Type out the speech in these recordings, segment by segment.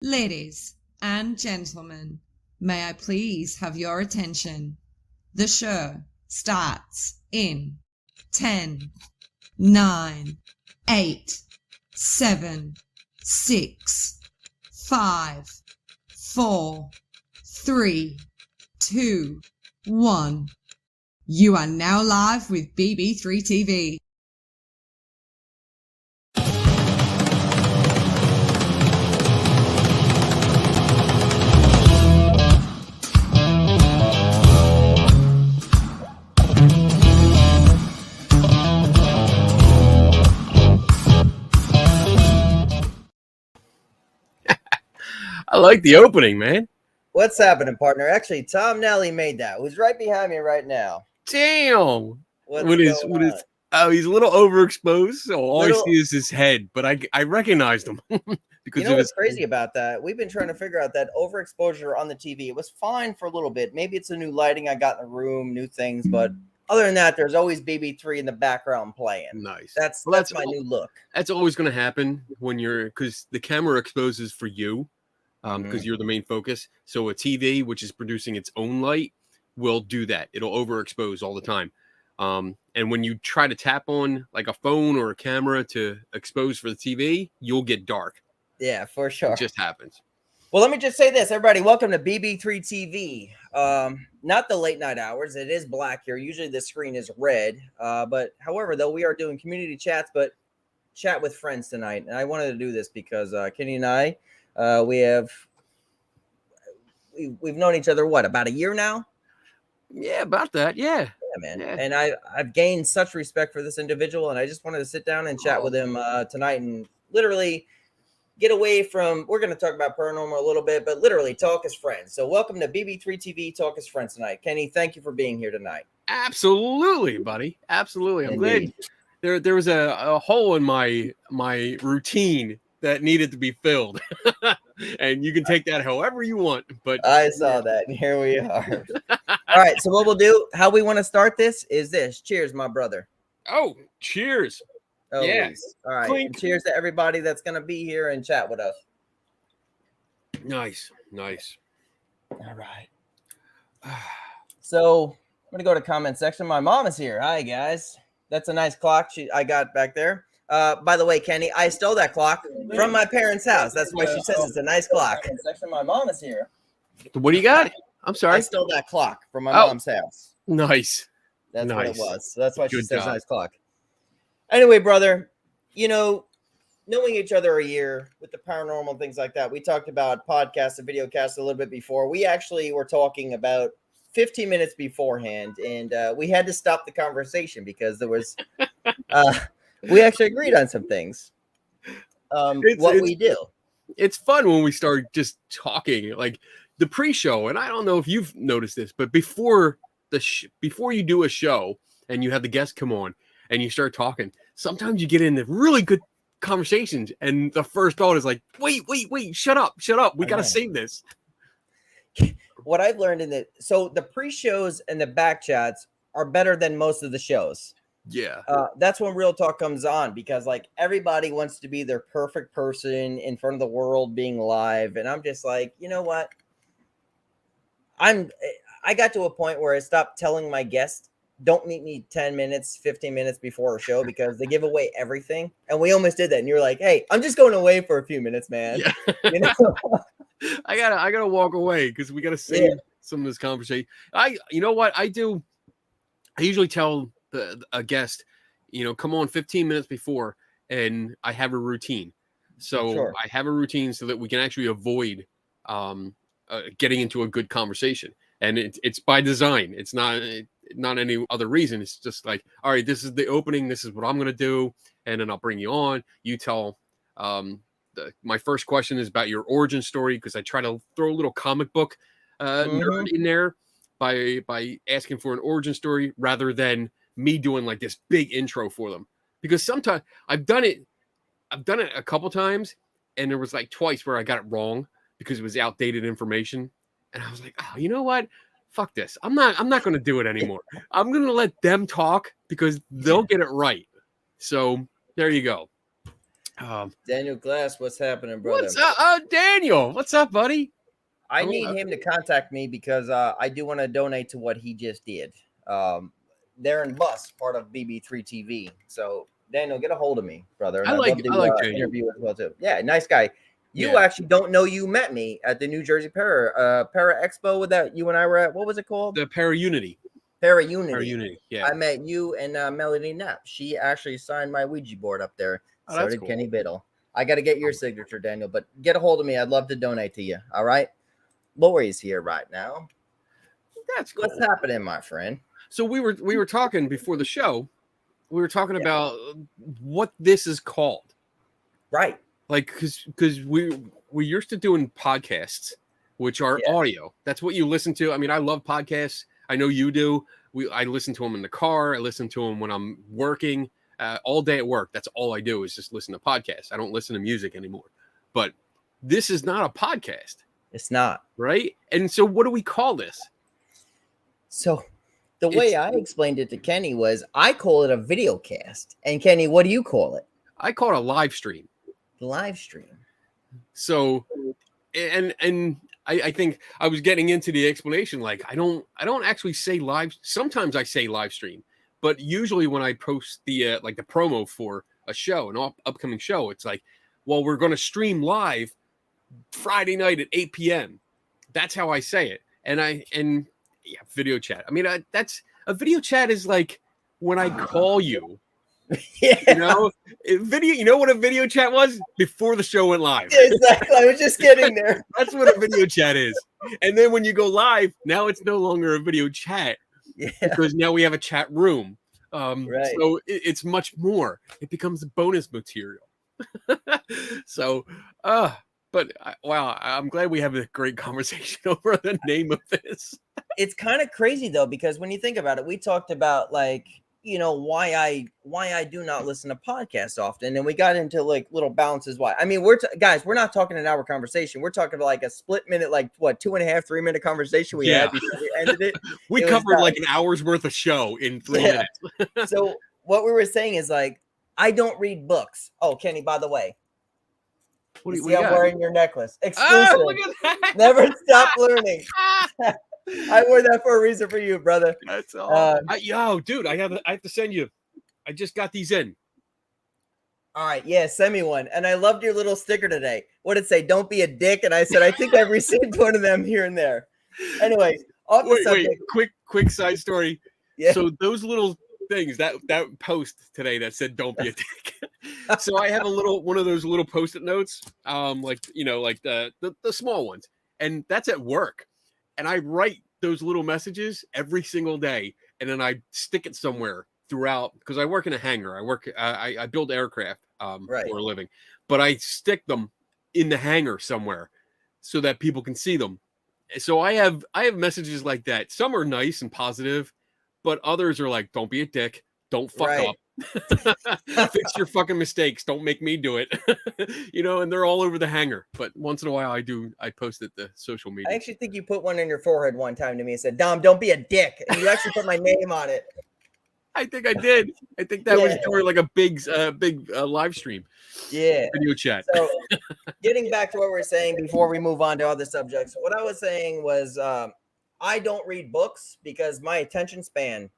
Ladies and gentlemen, may I please have your attention? The show starts in 10, 9, 8, 7, 6, 5, 4, 3, 2, 1. You are now live with BB3TV. I like the opening, man. What's happening, partner? Actually, Tom Nelly made that. Who's right behind me right now. Damn. What's going on? Oh, he's a little overexposed, so all I see is his head. But I recognized him because you know what's crazy about that? We've been trying to figure out that overexposure on the TV. It was fine for a little bit. Maybe it's a new lighting I got in the room, new things, but other than that, there's always BB3 in the background playing. Nice. That's my new look. That's always going to happen when because the camera exposes for you. Because you're the main focus. So a TV, which is producing its own light, will do that. It'll overexpose all the time. And when you try to tap on like a phone or a camera to expose for the TV, you'll get dark. Yeah, for sure. It just happens. Well, let me just say this, everybody. Welcome to BB3TV. Not the late night hours. It is black here. Usually the screen is red. But however, though, we are doing community chats, but chat with friends tonight. And I wanted to do this because Kenny and I, we've known each other about a year now. Yeah, about that. Yeah, man. Yeah. And I've gained such respect for this individual, and I just wanted to sit down and chat with him tonight and literally get away from. We're going to talk about paranormal a little bit, but literally talk as friends. So welcome to BB3TV Talk as Friends tonight. Kenny, thank you for being here tonight. Absolutely, buddy. Absolutely. I'm glad there was a hole in my routine that needed to be filled. And you can take that however you want. But I saw that, and here we are. All right, so what we'll do, how we want to start this is this. Cheers, my brother. Oh, cheers. Oh, yes. All right. Cheers to everybody that's going to be here and chat with us. Nice. All right. So I'm going to go to comment section. My mom is here. Hi, guys. That's a nice clock I got back there. By the way, Kenny, I stole that clock from my parents' house. That's why she says it's a nice clock. Section, my mom is here. What do you got? I'm sorry. I stole that clock from my mom's house. Nice. That's what it was. So that's why she says nice clock. Anyway, brother, knowing each other a year with the paranormal and things like that, we talked about podcasts and video casts a little bit before. We actually were talking about 15 minutes beforehand, and we had to stop the conversation because there was we actually agreed on some things. We do. It's fun when we start just talking, like the pre-show. And I don't know if you've noticed this, but before you do a show and you have the guests come on and you start talking, sometimes you get into really good conversations, and the first thought is like, wait, shut up. We got to save this. What I've learned so the pre-shows and the back chats are better than most of the shows. Yeah. That's when real talk comes on, because like everybody wants to be their perfect person in front of the world being live. And I'm just like, you know what? I got to a point where I stopped telling my guests, don't meet me 10 minutes, 15 minutes before a show, because they give away everything. And we almost did that. And you're like, hey, I'm just going away for a few minutes, man. Yeah. I gotta walk away because we gotta save some of this conversation. You know what I do? I usually tell a guest, come on 15 minutes before, and I have a routine. So I have a routine so that we can actually avoid getting into a good conversation. And it's by design. It's not any other reason. It's just like, all right, this is the opening. This is what I'm going to do. And then I'll bring you on. You tell, my first question is about your origin story, because I try to throw a little comic book nerd in there by asking for an origin story rather than me doing like this big intro for them. Because sometimes I've done it a couple times, and there was like twice where I got it wrong because it was outdated information. And I was like, oh, you know what? Fuck this. I'm not going to do it anymore. I'm going to let them talk because they'll get it right. So there you go. Daniel Glass, what's happening, brother? What's up, Daniel? What's up, buddy? I need him to contact me because I do want to donate to what he just did. Darren Buss, part of BB3TV. So Daniel, get a hold of me, brother. And I like interview as well too. Yeah, nice guy. You actually don't know you met me at the New Jersey Para Expo with that you and I were at. What was it called? The Para Unity. Para Unity. Yeah. I met you and Melody Knapp. She actually signed my Ouija board up there. So did cool. Kenny Biddle. I got to get your signature, Daniel, but get a hold of me. I'd love to donate to you. All right. Lori's here right now. That's cool. What's happening, my friend? So we were talking before the show. We were talking about what this is called. Right. Like, because we used to doing podcasts, which are audio. That's what you listen to. I mean, I love podcasts. I know you do. I listen to them in the car. I listen to them when I'm working all day at work. That's all I do is just listen to podcasts. I don't listen to music anymore. But this is not a podcast. It's not. Right? And so what do we call this? So the way I explained it to Kenny was I call it a video cast. And Kenny, what do you call it? I call it a live stream. Live stream. So, and I think I was getting into the explanation. Like, I don't actually say live. Sometimes I say live stream, but usually when I post the like the promo for a show, an upcoming show, it's like, well, we're going to stream live Friday night at 8 p.m. That's how I say it. And video chat. I mean, that's a video chat is like when I call you. You know, video. You know what a video chat was before the show went live. Exactly. I was just getting there. That's what a video chat is. And then when you go live, now it's no longer a video chat because now we have a chat room. Right. So it's much more. It becomes bonus material. So, but wow, I'm glad we have a great conversation over the name of this. It's kind of crazy though, because when you think about it, we talked about like, you know, why I do not listen to podcasts often. And we got into like little balances. Why? I mean, guys, we're not talking an hour conversation. We're talking about like a split minute, like what, 2.5, 3 minute conversation we had before we ended it. We covered like an hour's worth of show in 3 minutes. So what we were saying is like, I don't read books. Oh, Kenny, by the way. What do you see? I'm wearing your necklace. Exclusive. Oh, look at that. Never stop learning. I wore that for a reason for you, brother. That's all. Yo, dude, I have to send you. I just got these in. All right, yeah, send me one. And I loved your little sticker today. What did it say? Don't be a dick. And I said, I think I've received one of them here and there. Anyway, off the subject. Quick side story. Yeah. So those little things that post today that said "Don't be a dick." So I have one of those little Post-it notes, like the small ones, and that's at work. And I write those little messages every single day, and then I stick it somewhere throughout because I work in a hangar. I build aircraft for a living, but I stick them in the hangar somewhere so that people can see them. So I have messages like that. Some are nice and positive, but others are like, "Don't be a dick. Don't fuck up. Fix your fucking mistakes. Don't make me do it." You know, and they're all over the hangar. But once in a while I post it to social media. I actually think you put one in your forehead one time to me and said, "Dom, don't be a dick." And you actually put my name on it. I think I did. I think that was during like a big live stream. Yeah. Video chat. So getting back to what we're saying before we move on to other subjects, what I was saying was I don't read books because my attention span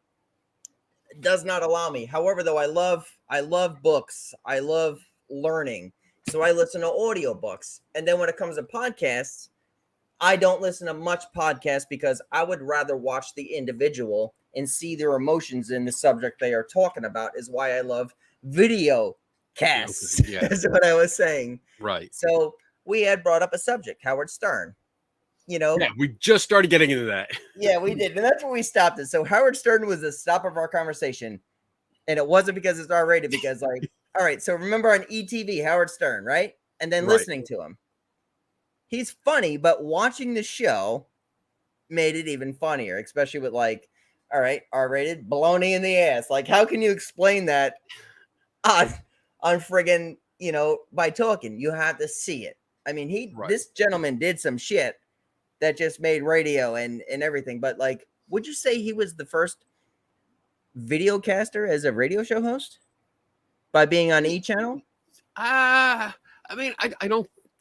does not allow me. However, though, I love books. I love learning. So I listen to audiobooks. And then when it comes to podcasts, I don't listen to much podcasts because I would rather watch the individual and see their emotions in the subject they are talking about is why I love video casts. Yeah. That's what I was saying. Right. So we had brought up a subject, Howard Stern. You know, yeah, we just started getting into that. Yeah, we did. And that's where we stopped it. So Howard Stern was the stop of our conversation. And it wasn't because it's R-rated, because like, all right, so remember on ETV, Howard Stern, right? And then listening to him. He's funny, but watching the show made it even funnier, especially with like, all right, R-rated, baloney in the ass. Like, how can you explain that on friggin', you know, by talking? You have to see it. I mean, this gentleman did some shit that just made radio and everything. But like, would you say he was the first video caster as a radio show host by being on E! Channel? I mean,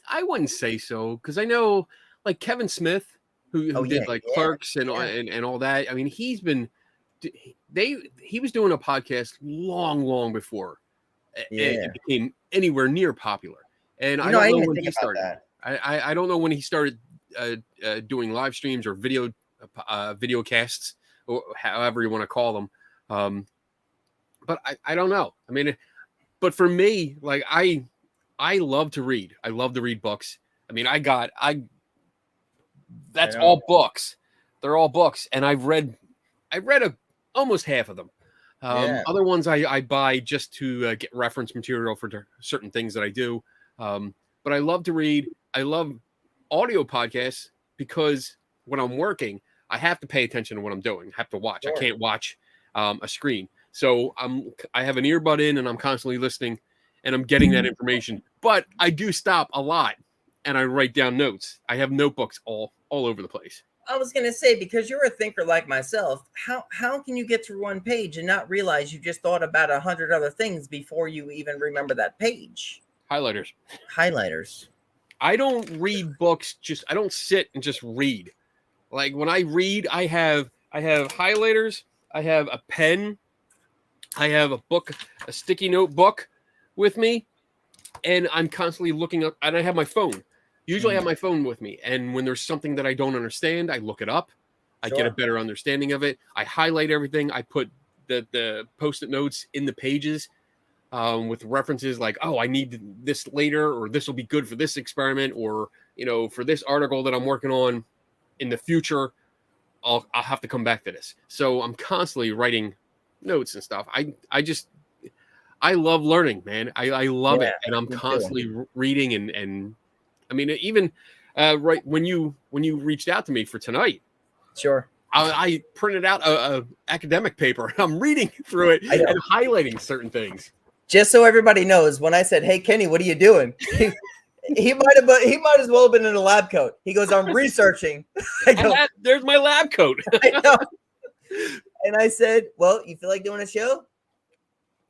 I wouldn't say so, because I know like Kevin Smith, who did like Clerks and all that. I mean, he was doing a podcast long before it became anywhere near popular. And I don't know when he started. I don't know when he started doing live streams or video casts, or however you want to call them. But I don't know. I mean, but for me, like I love to read. I love to read books. I mean, that's all books. They're all books, and I've read almost half of them. Other ones I buy just to get reference material for certain things that I do. But I love to read. I love audio podcasts because when I'm working, I have to pay attention to what I'm doing. I have to watch. Sure. I can't watch a screen. So I have an earbud in and I'm constantly listening and I'm getting that information. But I do stop a lot and I write down notes. I have notebooks all over the place. I was going to say, because you're a thinker like myself, how can you get through one page and not realize you just thought about 100 other things before you even remember that page? Highlighters. I don't read books. I don't sit and just read. Like when I read, I have highlighters. I have a pen. I have a sticky note book with me, and I'm constantly looking up, and I have my phone. Usually I have my phone with me, and when there's something that I don't understand, I look it up. I get a better understanding of it. I highlight everything. I put the Post-it notes in the pages with references like, oh, I need this later, or this will be good for this experiment, or, for this article that I'm working on in the future, I'll have to come back to this. So I'm constantly writing notes and stuff. I love learning, man. I love it. And I'm constantly reading and I mean, even right when you reached out to me for tonight, sure, I printed out a academic paper. I'm reading through it and highlighting certain things. Just so everybody knows, when I said, "Hey, Kenny, what are you doing?" he might as well have been in a lab coat. He goes, "I'm researching." I go, there's my lab coat. I know. And I said, "Well, you feel like doing a show?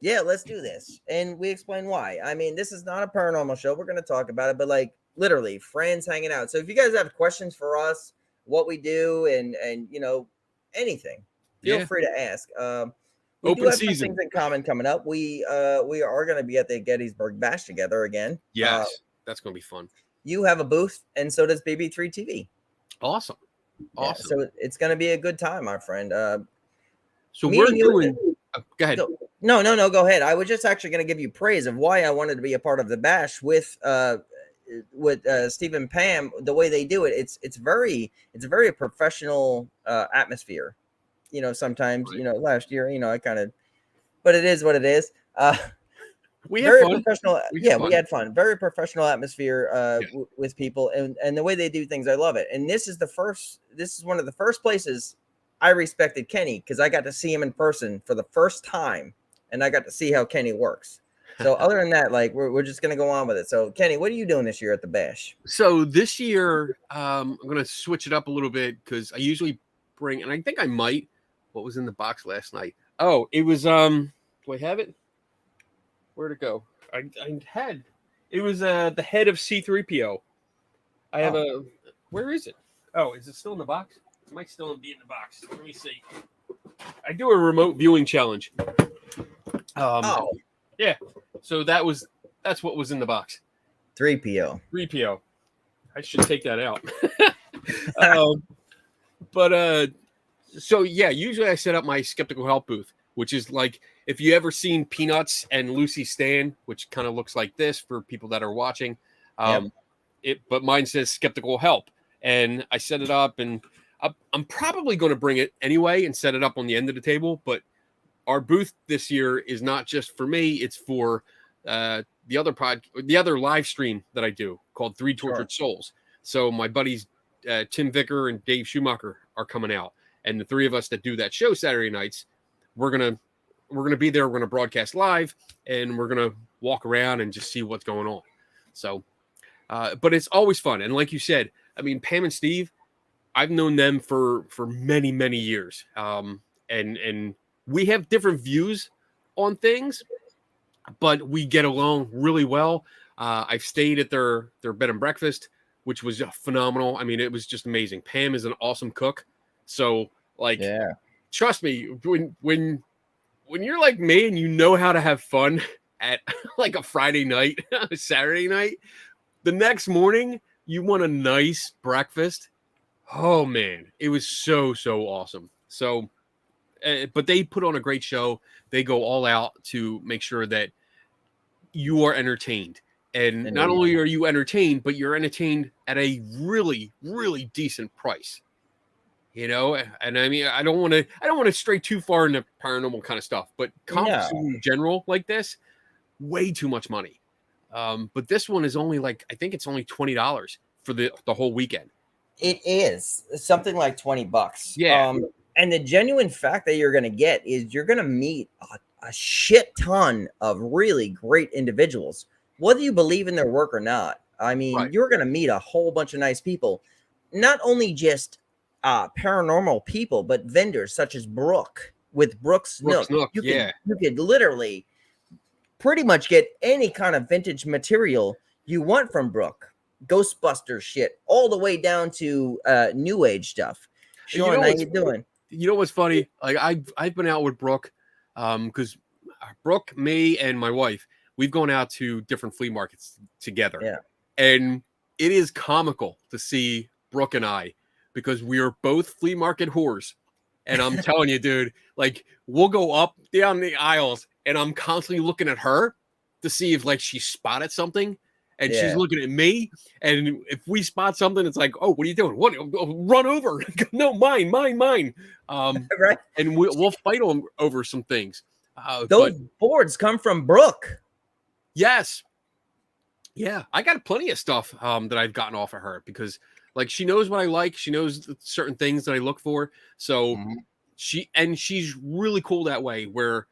Yeah, let's do this." And we explained why. I mean, this is not a paranormal show. We're going to talk about it, but like literally friends hanging out. So if you guys have questions for us, what we do, and anything, feel free to ask. We Open do have season. some things in common coming up. We are going to be at the Gettysburg Bash together again. Yes, that's going to be fun. You have a booth, and so does BB3TV. Awesome. Yeah, so it's going to be a good time, my friend. So we're doing. Go ahead. No. Go ahead. I was just actually going to give you praise of why I wanted to be a part of the bash with Steve and Pam. The way they do it, it's a very professional atmosphere. Sometimes last year, I kind of, but it is what it is. We had fun. Professional. We had fun. Very professional atmosphere with people, and the way they do things, I love it. And this is one of the first places I respected Kenny, because I got to see him in person for the first time, and I got to see how Kenny works. So other than that, like we're just gonna go on with it. So Kenny, what are you doing this year at the bash? So this year, I'm gonna switch it up a little bit, because I usually bring, and I think I might. What was in the box last night? Oh, it was do I have it? Where'd it go? It was the head of C3PO. I have where is it? Oh, is it still in the box? It might still be in the box. Let me see. I do a remote viewing challenge. Yeah. So that's what was in the box. 3PO. I should take that out. So yeah, usually I set up my Skeptical Help booth, which is like, if you ever seen Peanuts and Lucy stand, which kind of looks like this for people that are watching, but mine says Skeptical Help, and I set it up, and I'm probably going to bring it anyway and set it up on the end of the table. But our booth this year is not just for me; it's for the other live stream that I do called Three Tortured Souls. So my buddies Tim Vicker and Dave Schumacher are coming out. And the three of us that do that show Saturday nights, we're gonna be there. We're gonna broadcast live, and we're gonna walk around and just see what's going on. So, but it's always fun. And like you said, I mean, Pam and Steve, I've known them for many years, and we have different views on things. but we get along really well. I've stayed at their bed and breakfast, which was phenomenal. I mean, it was just amazing. Pam is an awesome cook. So like, Yeah. trust me, when you're like me and you know how to have fun at like a Friday night, a Saturday night, the next morning you want a nice breakfast. Oh man, it was so awesome. So, but they put on a great show. They go all out to make sure that you are entertained. And not only are you entertained, but you're entertained at a really, really decent price. You know, and I mean, I don't want to stray too far into paranormal kind of stuff, but conferences in general like this, way too much money. But this one is only like, I think it's only $20 for the whole weekend. It is something like $20. Yeah. And the genuine fact that you're going to get is you're going to meet a shit ton of really great individuals, whether you believe in their work or not. I mean, you're going to meet a whole bunch of nice people, not only just paranormal people, but vendors such as Brooke with Brooke's Nook. You could literally pretty much get any kind of vintage material you want from Brooke. Ghostbuster shit, all the way down to new age stuff. Sean, how you doing? You know what's funny? Like I've been out with Brooke, because Brooke, me, and my wife, we've gone out to different flea markets together. Yeah. And it is comical to see Brooke and I, because we are both flea market whores. And I'm telling you, dude, like we'll go up down the aisles and I'm constantly looking at her to see if like she spotted something. And she's looking at me, and if we spot something, it's like, "Oh, what are you doing? What? Run over! No, mine." Right? And we'll fight over some things. Those boards come from Brooke. Yes, yeah, I got plenty of stuff that I've gotten off of her, because like she knows what I like. She knows certain things that I look for. So she's really cool that way. Where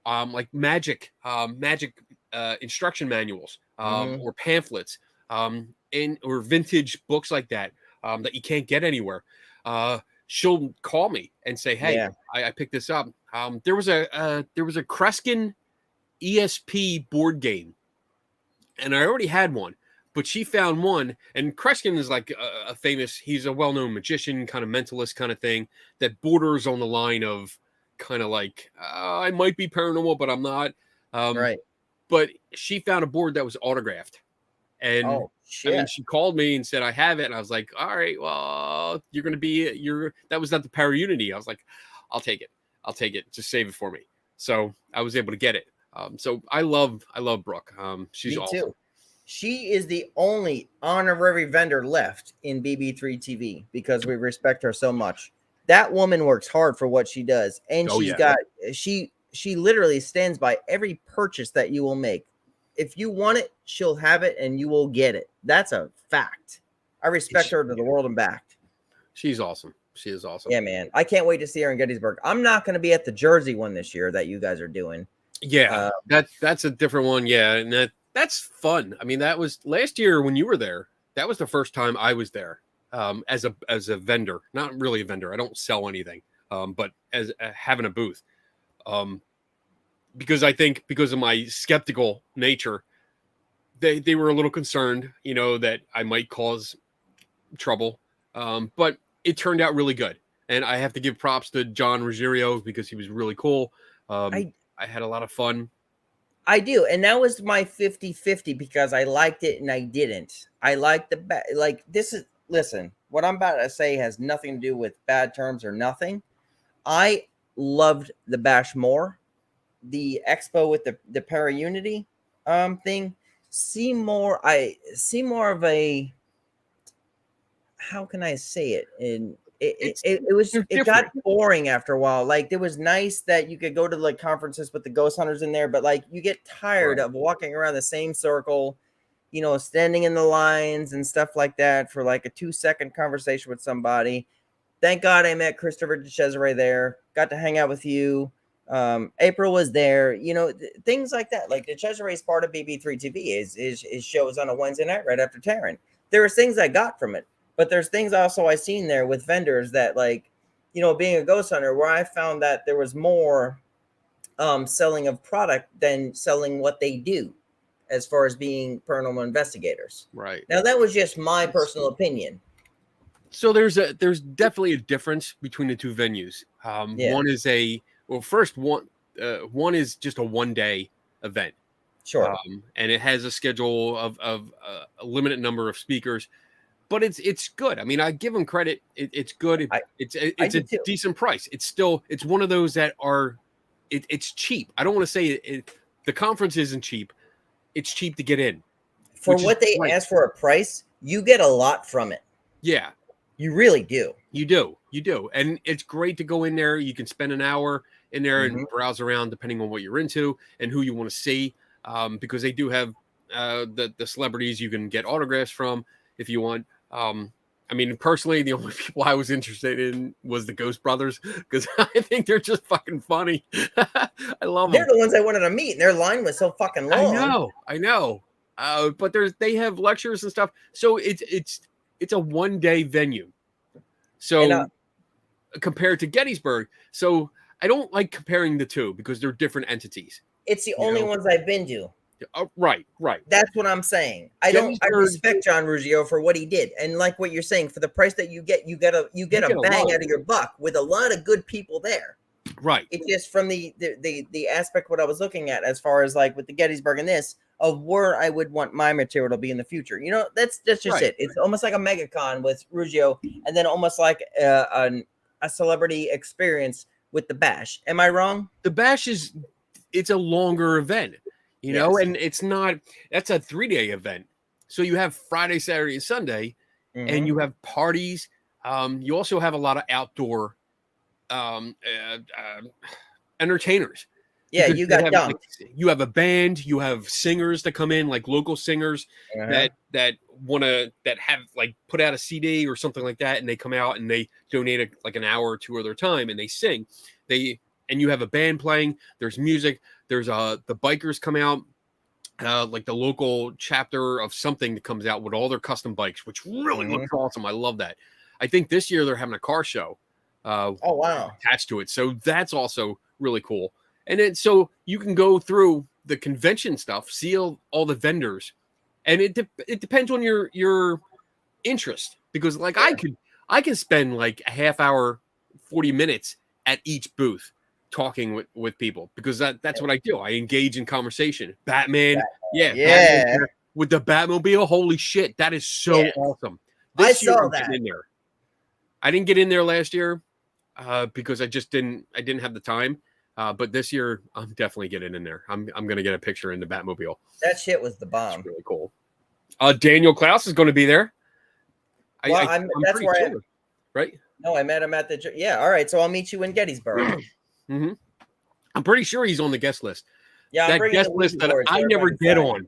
like magic instruction manuals. Or pamphlets, or vintage books like that, that you can't get anywhere. She'll call me and say, "Hey, I picked this up." There was a Kreskin ESP board game, and I already had one, but she found one. And Kreskin is like a famous. He's a well-known magician, kind of mentalist, kind of thing that borders on the line of kind of like I might be paranormal, but I'm not. Right. But she found a board that was autographed. And I mean, she called me and said, "I have it." And I was like, "All right, well, that was not the Para Unity." I was like, I'll take it. Just save it for me. So I was able to get it. So I love Brooke. She's awesome. Too. She is the only honorary vendor left in BB3 TV because we respect her so much. That woman works hard for what she does. And she literally stands by every purchase that you will make. If you want it, she'll have it and you will get it. That's a fact. I respect her to the world and back. She's awesome. She is awesome. Yeah, man. I can't wait to see her in Gettysburg. I'm not going to be at the Jersey one this year that you guys are doing. Yeah, that's a different one. Yeah, and that's fun. I mean, that was last year when you were there. That was the first time I was there as a vendor. Not really a vendor. I don't sell anything, but as having a booth. Because I think because of my skeptical nature, they were a little concerned, that I might cause trouble. But it turned out really good. And I have to give props to John Ruggiero because he was really cool. I had a lot of fun. I do. And that was my 50-50 because I liked it and I didn't. I liked listen, what I'm about to say has nothing to do with bad terms or nothing. I loved the Bash more. The expo with the Para Unity thing, see more of a, how can I say it? And it got boring after a while. Like it was nice that you could go to like conferences with the ghost hunters in there, but like you get tired of walking around the same circle, standing in the lines and stuff like that for like a 2-second conversation with somebody. Thank God I met Christopher DeCesare there. Got to hang out with you. April was there, things like that. Like the Cesare is part of BB3 TV is shows on a Wednesday night right after Taryn. There was things I got from it, but there's things also I seen there with vendors that like, being a ghost hunter where I found that there was more selling of product than selling what they do as far as being paranormal investigators. Right. Now, that was just my personal opinion. So there's definitely a difference between the two venues. One is one is just a 1-day event. Sure. And it has a schedule of a limited number of speakers, but it's good. I mean, I give them credit. It's good. It's a decent price. It's one of those that are, it's cheap. I don't want to say the conference isn't cheap. It's cheap to get in. For what they ask for a price, you get a lot from it. Yeah. You really do. You do. And it's great to go in there. You can spend an hour in there and browse around depending on what you're into and who you want to see. Because they do have the celebrities you can get autographs from if you want. I mean, personally, the only people I was interested in was the Ghost Brothers because I think they're just fucking funny. I love them. They're the ones I wanted to meet, and their line was so fucking long. I know. But they have lectures and stuff, so it's a 1-day venue. So compared to Gettysburg, so I don't like comparing the two because they're different entities. It's the only ones I've been to. Right. That's what I'm saying. I respect John Ruggiero for what he did, and like what you're saying, for the price that you get a bang out of your buck with a lot of good people there. Right. It's just from the aspect what I was looking at as far as like with the Gettysburg and this of where I would want my material to be in the future. You know, that's just it. It's almost like a MegaCon with Ruggiero, and then almost like a celebrity experience with the Bash. Am I wrong? The Bash it's a longer event. You know, and that's a 3-day event. So you have Friday, Saturday, and Sunday, and you have parties. You also have a lot of outdoor entertainers. Yeah, you got you have a band, you have singers that come in, like local singers that have like put out a CD or something like that, and they come out and they donate like an hour or two of their time and they sing. And you have a band playing. There's music. There's the bikers come out, like the local chapter of something that comes out with all their custom bikes, which really looks awesome. I love that. I think this year they're having a car show. Oh wow! Attached to it, so that's also really cool. And then so you can go through the convention stuff, see all the vendors, and it depends on your interest because like I can spend like a half hour, 40 minutes at each booth talking with people because that's what I do. I engage in conversation. Batman. Batman with the Batmobile. Holy shit, that is so awesome. I saw that. In there. I didn't get in there last year because I didn't have the time. But this year I'm definitely getting in there. I'm gonna get a picture in the Batmobile. That shit was the bomb. It's really cool. Daniel Klaus is going to be there. Well, that's where sure, right? No, I met him at the. Yeah, all right. So I'll meet you in Gettysburg. I'm pretty sure he's on the guest list. Yeah, that guest list that I never get on.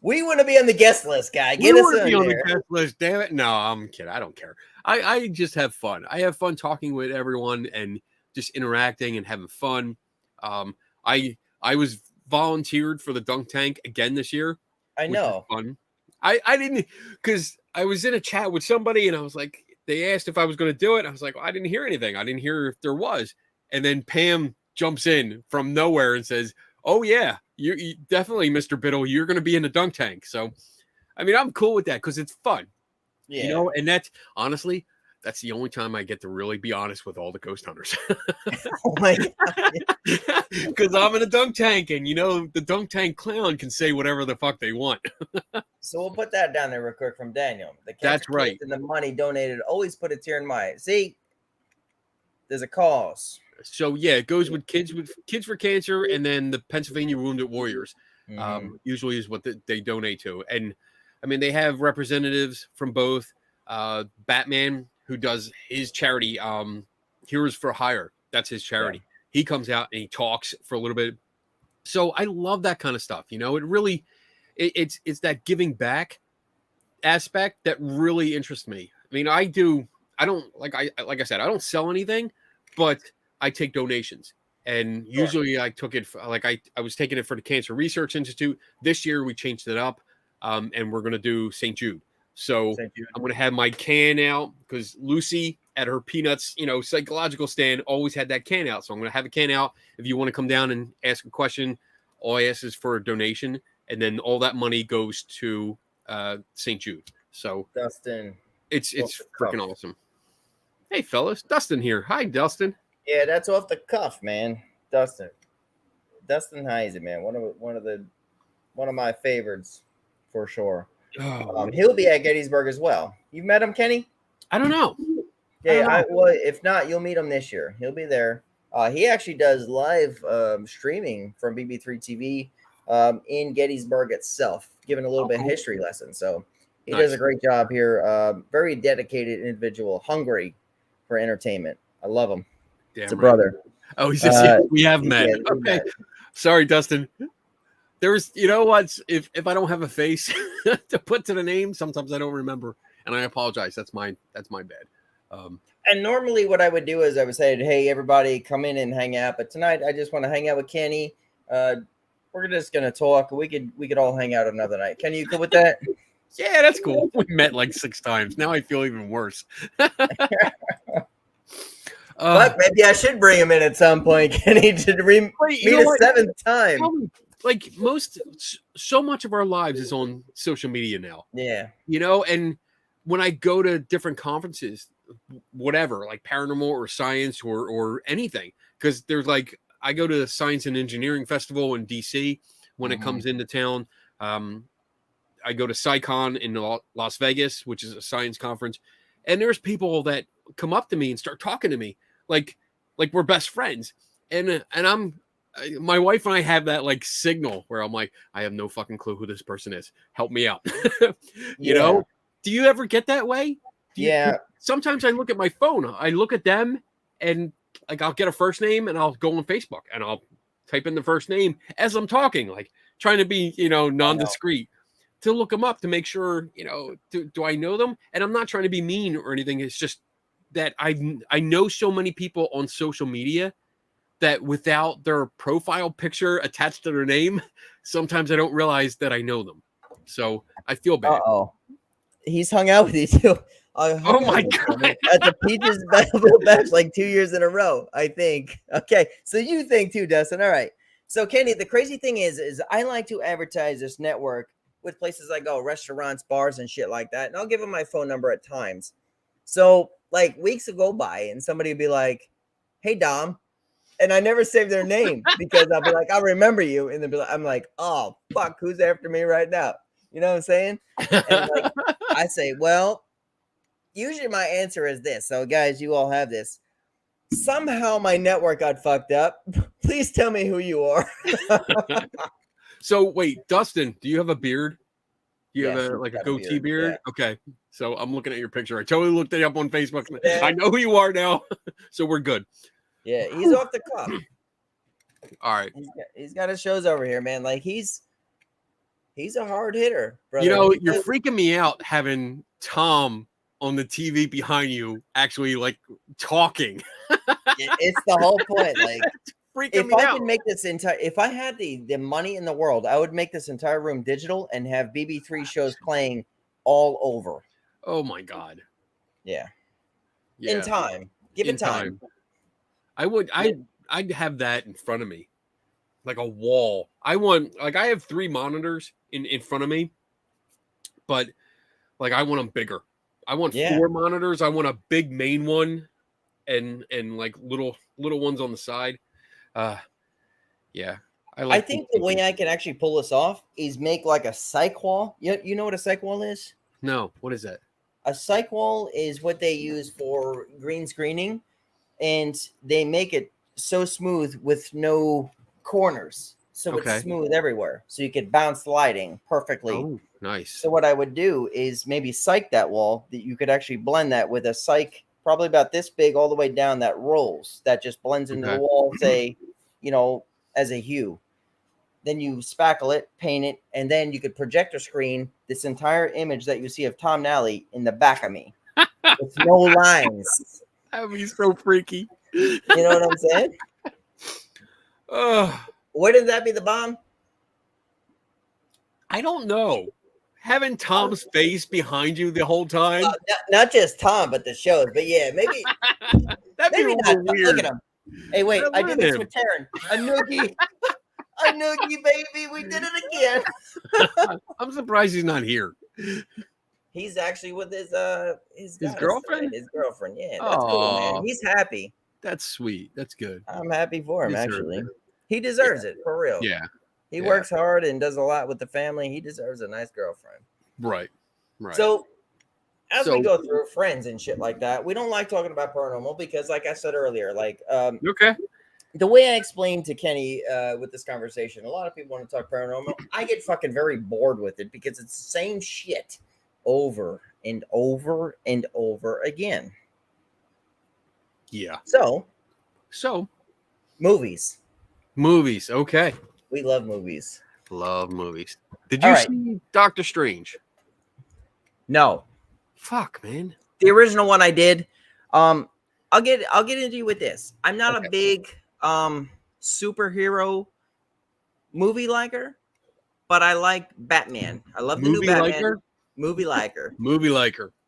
We want to be on the guest list, guy. Get us on the guest list. Damn it! No, I'm kidding. I don't care. I just have fun. I have fun talking with everyone and just interacting and having fun. I was volunteered for the dunk tank again this year. I know. Fun. I didn't because I was in a chat with somebody and I was like, they asked if I was going to do it. I was like, well, I didn't hear anything. I didn't hear if there was. And then Pam jumps in from nowhere and says, "Oh yeah, you definitely, Mr. Biddle, you're going to be in the dunk tank." So, I mean, I'm cool with that because it's fun. Yeah. You know, and that's honestly, that's the only time I get to really be honest with all the ghost hunters. Oh my God. Because I'm in a dunk tank and, you know, the dunk tank clown can say whatever the fuck they want. So we'll put that down there real quick from Daniel. That's right. And the money donated, always put a tear in my eye. See, there's a cause. So, yeah, it goes with Kids for Cancer and then the Pennsylvania Wounded Warriors. Usually is what they donate to. And, I mean, they have representatives from both. Batman, who does his charity, Heroes for Hire. That's his charity. Yeah. He comes out and he talks for a little bit. So I love that kind of stuff. You know, it really, it's that giving back aspect that really interests me. I mean, I don't like I said, I don't sell anything, but I take donations. And usually I took it for, like I was taking it for the Cancer Research Institute. This year we changed it up, and we're going to do St. Jude. So I'm going to have my can out because Lucy at her Peanuts, psychological stand, always had that can out. So I'm going to have a can out. If you want to come down and ask a question, all I ask is for a donation. And then all that money goes to St. Jude. So Dustin, it's freaking awesome. Hey, fellas. Dustin here. Hi, Dustin. Yeah, that's off the cuff, man. Dustin Heise, man. One of my favorites for sure. He'll be at Gettysburg as well. You met him, Kenny? I don't know. Yeah, well, if not, you'll meet him this year. He'll be there. He actually does live streaming from BB3TV in Gettysburg itself, giving a little bit of history lesson. So he does a great job here. Very dedicated individual, hungry for entertainment. I love him. Damn it's a brother. Oh, he's just we have met. Yeah, okay. Sorry, Dustin. There's, what? If I don't have a face to put to the name, sometimes I don't remember, and I apologize. That's my bad. And normally, what I would do is I would say, "Hey, everybody, come in and hang out." But tonight, I just want to hang out with Kenny. We're just gonna talk. We could all hang out another night. Kenny, you good with that? Yeah, that's cool. We met like 6 times. Now I feel even worse. But maybe I should bring him in at some point, Kenny, to meet a 7th time. Like so much of our lives is on social media now. Yeah. And when I go to different conferences, whatever, like paranormal or science or anything, because there's like, I go to the Science and Engineering Festival in DC when it comes into town. I go to SciCon in Las Vegas, which is a science conference. And there's people that come up to me and start talking to me like we're best friends. And my wife and I have that like signal where I'm like, I have no fucking clue who this person is. Help me out. you know? Do you ever get that way? Sometimes I look at my phone. I look at them and like I'll get a first name and I'll go on Facebook and I'll type in the first name as I'm talking, like trying to be, non-discreet to look them up to make sure, do I know them? And I'm not trying to be mean or anything. It's just that I know so many people on social media that without their profile picture attached to their name, sometimes I don't realize that I know them. So I feel bad. He's hung out with you too. Oh my God. At the Peaches Battle Bash like 2 years in a row, I think. Okay, so you think too, Dustin. All right. So Kenny, the crazy thing is I like to advertise this network with places I go, restaurants, bars, and shit like that. And I'll give them my phone number at times. So like weeks will go by and somebody will be like, "Hey Dom," and I never save their name because I'll be like, "I'll remember you," and they'll be like, I'm like, "Oh fuck, who's after me right now?" You know what I'm saying? And like I say, well, usually my answer is this. So guys, you all have this. Somehow my network got fucked up. Please tell me who you are. So wait, Dustin, do you have a beard? Do you have a goatee beard? Yeah. Okay. So I'm looking at your picture. I totally looked it up on Facebook. Yeah. I know who you are now. So we're good. Yeah, he's off the cuff. All right. He's got his shows over here, man. Like he's a hard hitter, brother. You're freaking me out having Tom on the TV behind you actually like talking. It's the whole point. Like if I could make this if I had the money in the world, I would make this entire room digital and have BB3 shows playing all over. Oh my God. Yeah. In time. Give it time. I would I'd have that in front of me. Like a wall. I have 3 monitors in front of me, but like I want them bigger. I want 4 monitors. I want a big main one and like little ones on the side. I think the way I can actually pull this off is make like a psych wall. You know what a psych wall is? No, what is that? A psych wall is what they use for green screening, and they make it so smooth with no corners. So it's smooth everywhere. So you could bounce lighting perfectly. Oh, nice. So what I would do is maybe psych that wall that you could actually blend that with a psych probably about this big all the way down that rolls, that just blends into the wall, say, as a hue. Then you spackle it, paint it, and then you could projector screen this entire image that you see of Tom Nally in the back of me with no lines. That would be so freaky. You know what I'm saying? Wouldn't that be the bomb? I don't know. having Tom's face behind you the whole time. Not just Tom, but the shows. But yeah, maybe That'd be maybe a not. little weird. Look at him. Hey, wait! I did this him. with Taryn. A noogie, baby. We did it again. I'm surprised he's not here. He's actually with his girlfriend. His girlfriend. Yeah, that's cool, man. He's happy. That's sweet. That's good. I'm happy for him. Actually, it. he deserves it for real. Yeah. He works hard and does a lot with the family. He deserves a nice girlfriend. Right. Right. So, as we go through friends and shit like that, we don't like talking about paranormal because, like I said earlier, okay. The way I explained to Kenny with this conversation, a lot of people want to talk paranormal. I get fucking very bored with it because it's the same shit over and over and over again. Yeah. So movies. Okay. We love movies. Love movies. Did you see Doctor Strange? No. Fuck, man. The original one I did. I'll get into you with this. I'm not a big superhero movie liker, but I like Batman. I love the new Batman. Movie liker.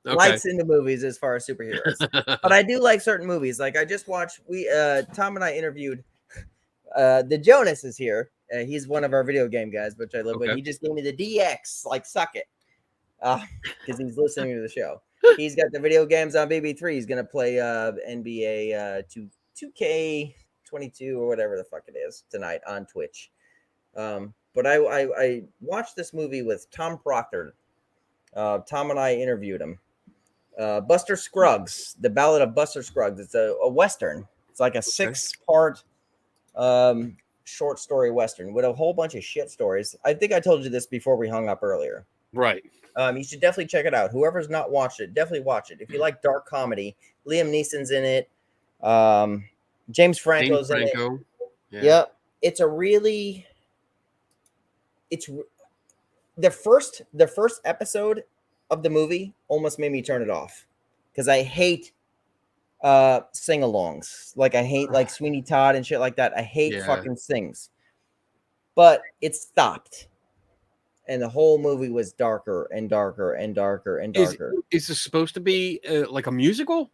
Okay. Likes into movies as far as superheroes. But I do like certain movies. Like I just watched Tom and I interviewed the Jonas is here. He's one of our video game guys, which I love. But he just gave me the DX, like suck it. Because he's listening to the show. He's got the video games on BB3. He's gonna play NBA 2K22 or whatever the fuck it is tonight on Twitch. But I watched this movie with Tom Proctor. Tom and I interviewed him. Buster Scruggs, The Ballad of Buster Scruggs. It's a Western. It's like a 6-part short story Western with a whole bunch of shit stories. I think I told you this before we hung up earlier. Right. You should definitely check it out. Whoever's not watched it, definitely watch it. If you like dark comedy, Liam Neeson's in it. James Franco's in it. Yeah. Yep. It's the first episode of the movie almost made me turn it off because I hate sing-alongs. Like I hate like Sweeney Todd and shit like that. I hate fucking sings. But it stopped. And the whole movie was darker and darker and darker and darker. Is this supposed to be like a musical?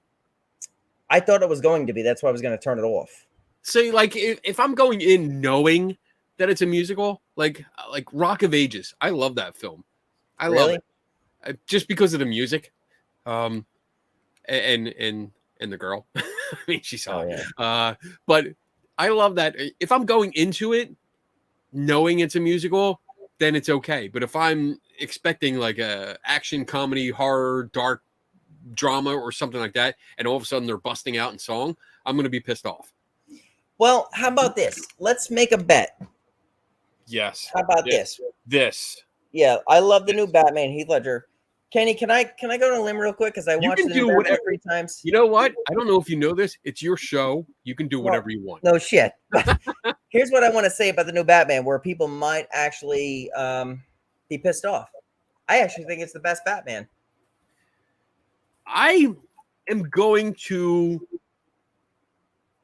I thought it was going to be. That's why I was going to turn it off. See, like if I'm going in knowing that it's a musical, like Rock of Ages, I love that film. I love it just because of the music, and the girl. I mean, she's hot. But I love that. If I'm going into it knowing it's a musical, then it's okay. But if I'm expecting like a action, comedy, horror, dark drama or something like that, and all of a sudden they're busting out in song, I'm going to be pissed off. Well, how about this? Let's make a bet. Yes. How about this? Yeah, I love the new Batman, Heath Ledger. Kenny, can I go on a limb real quick? Because I watched the new Batman 3 times. You know what? I don't know if you know this. It's your show. You can do whatever you want. No shit. Here's what I want to say about the new Batman, where people might actually be pissed off. I actually think it's the best Batman. I am going to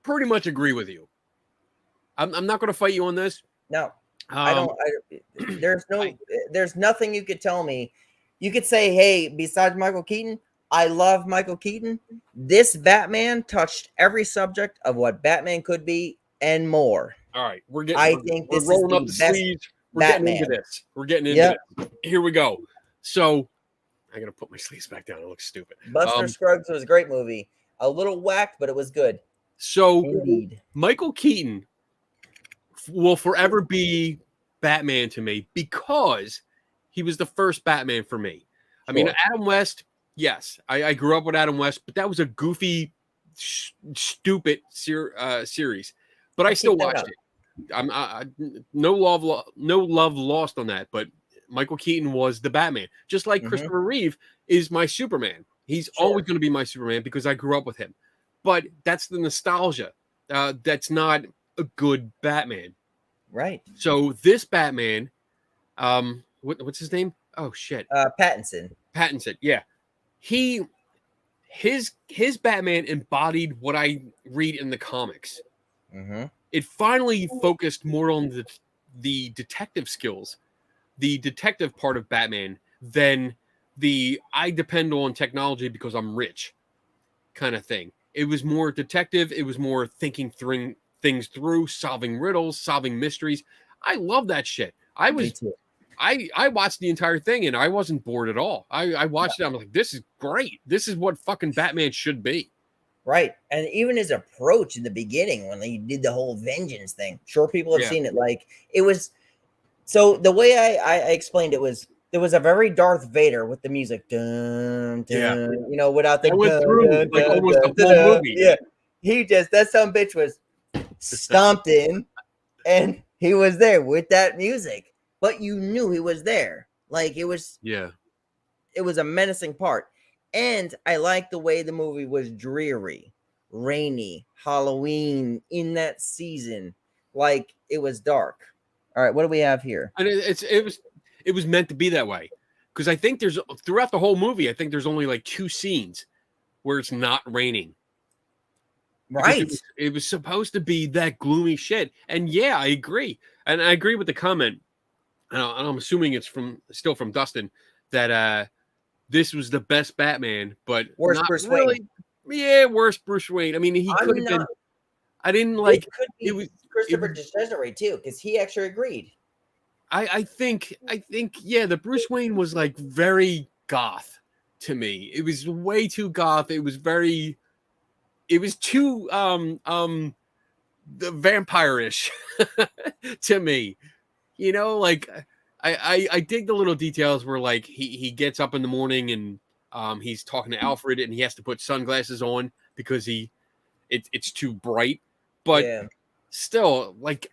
pretty much agree with you. I'm not going to fight you on this. No, I don't. There's nothing you could tell me. You could say, hey, besides Michael Keaton, I love Michael Keaton. This Batman touched every subject of what Batman could be and more. All right, we're rolling up the sleeves. We're getting into this. It. Here we go. So I gotta put my sleeves back down. It looks stupid. Buster Scruggs was a great movie. A little whacked, but it was good. So Michael Keaton will forever be Batman to me because he was the first Batman for me. I mean, Adam West, yes, I grew up with Adam West, but that was a goofy, stupid series. But I still watched it. No love lost on that. But Michael Keaton was the Batman, just like Christopher Reeve is my Superman. He's always going to be my Superman because I grew up with him. But that's the nostalgia. That's not a good Batman, right? So this Batman, what's his name? Oh shit, Pattinson. Yeah, his Batman embodied what I read in the comics. It finally focused more on the detective skills, the detective part of Batman, than the I depend on technology because I'm rich kind of thing. It was more detective. It was more thinking things through, solving riddles, solving mysteries. I love that shit. I watched the entire thing and I wasn't bored at all. I watched it. I'm like, this is great. This is what fucking Batman should be. Right. And even his approach in the beginning when he did the whole vengeance thing. Sure, people have seen it. Like, it was. So the way I explained it was, there was a very Darth Vader with the music, dun, dun, you know, without the went dun, through dun, like dun, almost dun, the dun, whole dun. movie. Yeah, that some bitch was stomped in, and he was there with that music, but you knew he was there. Like, it was a menacing part, and I like the way the movie was dreary, rainy, Halloween in that season, like it was dark. All right, what do we have here? And it was meant to be that way, because I think there's throughout the whole movie, I think there's only like 2 scenes where it's not raining. Right. It was supposed to be that gloomy shit. And yeah, I agree. And I agree with the comment. And I'm assuming it's still from Dustin, that this was the best Batman, but Worst not Bruce really. Wayne. Yeah, worst Bruce Wayne. I mean, he could have been. I didn't like. It could be Christopher Desesare too, because he actually agreed. I think yeah, the Bruce Wayne was like very goth to me. It was way too goth. It was too the vampire-ish to me. You know, like I dig the little details where like he gets up in the morning and he's talking to Alfred and he has to put sunglasses on because it's too bright. But still, like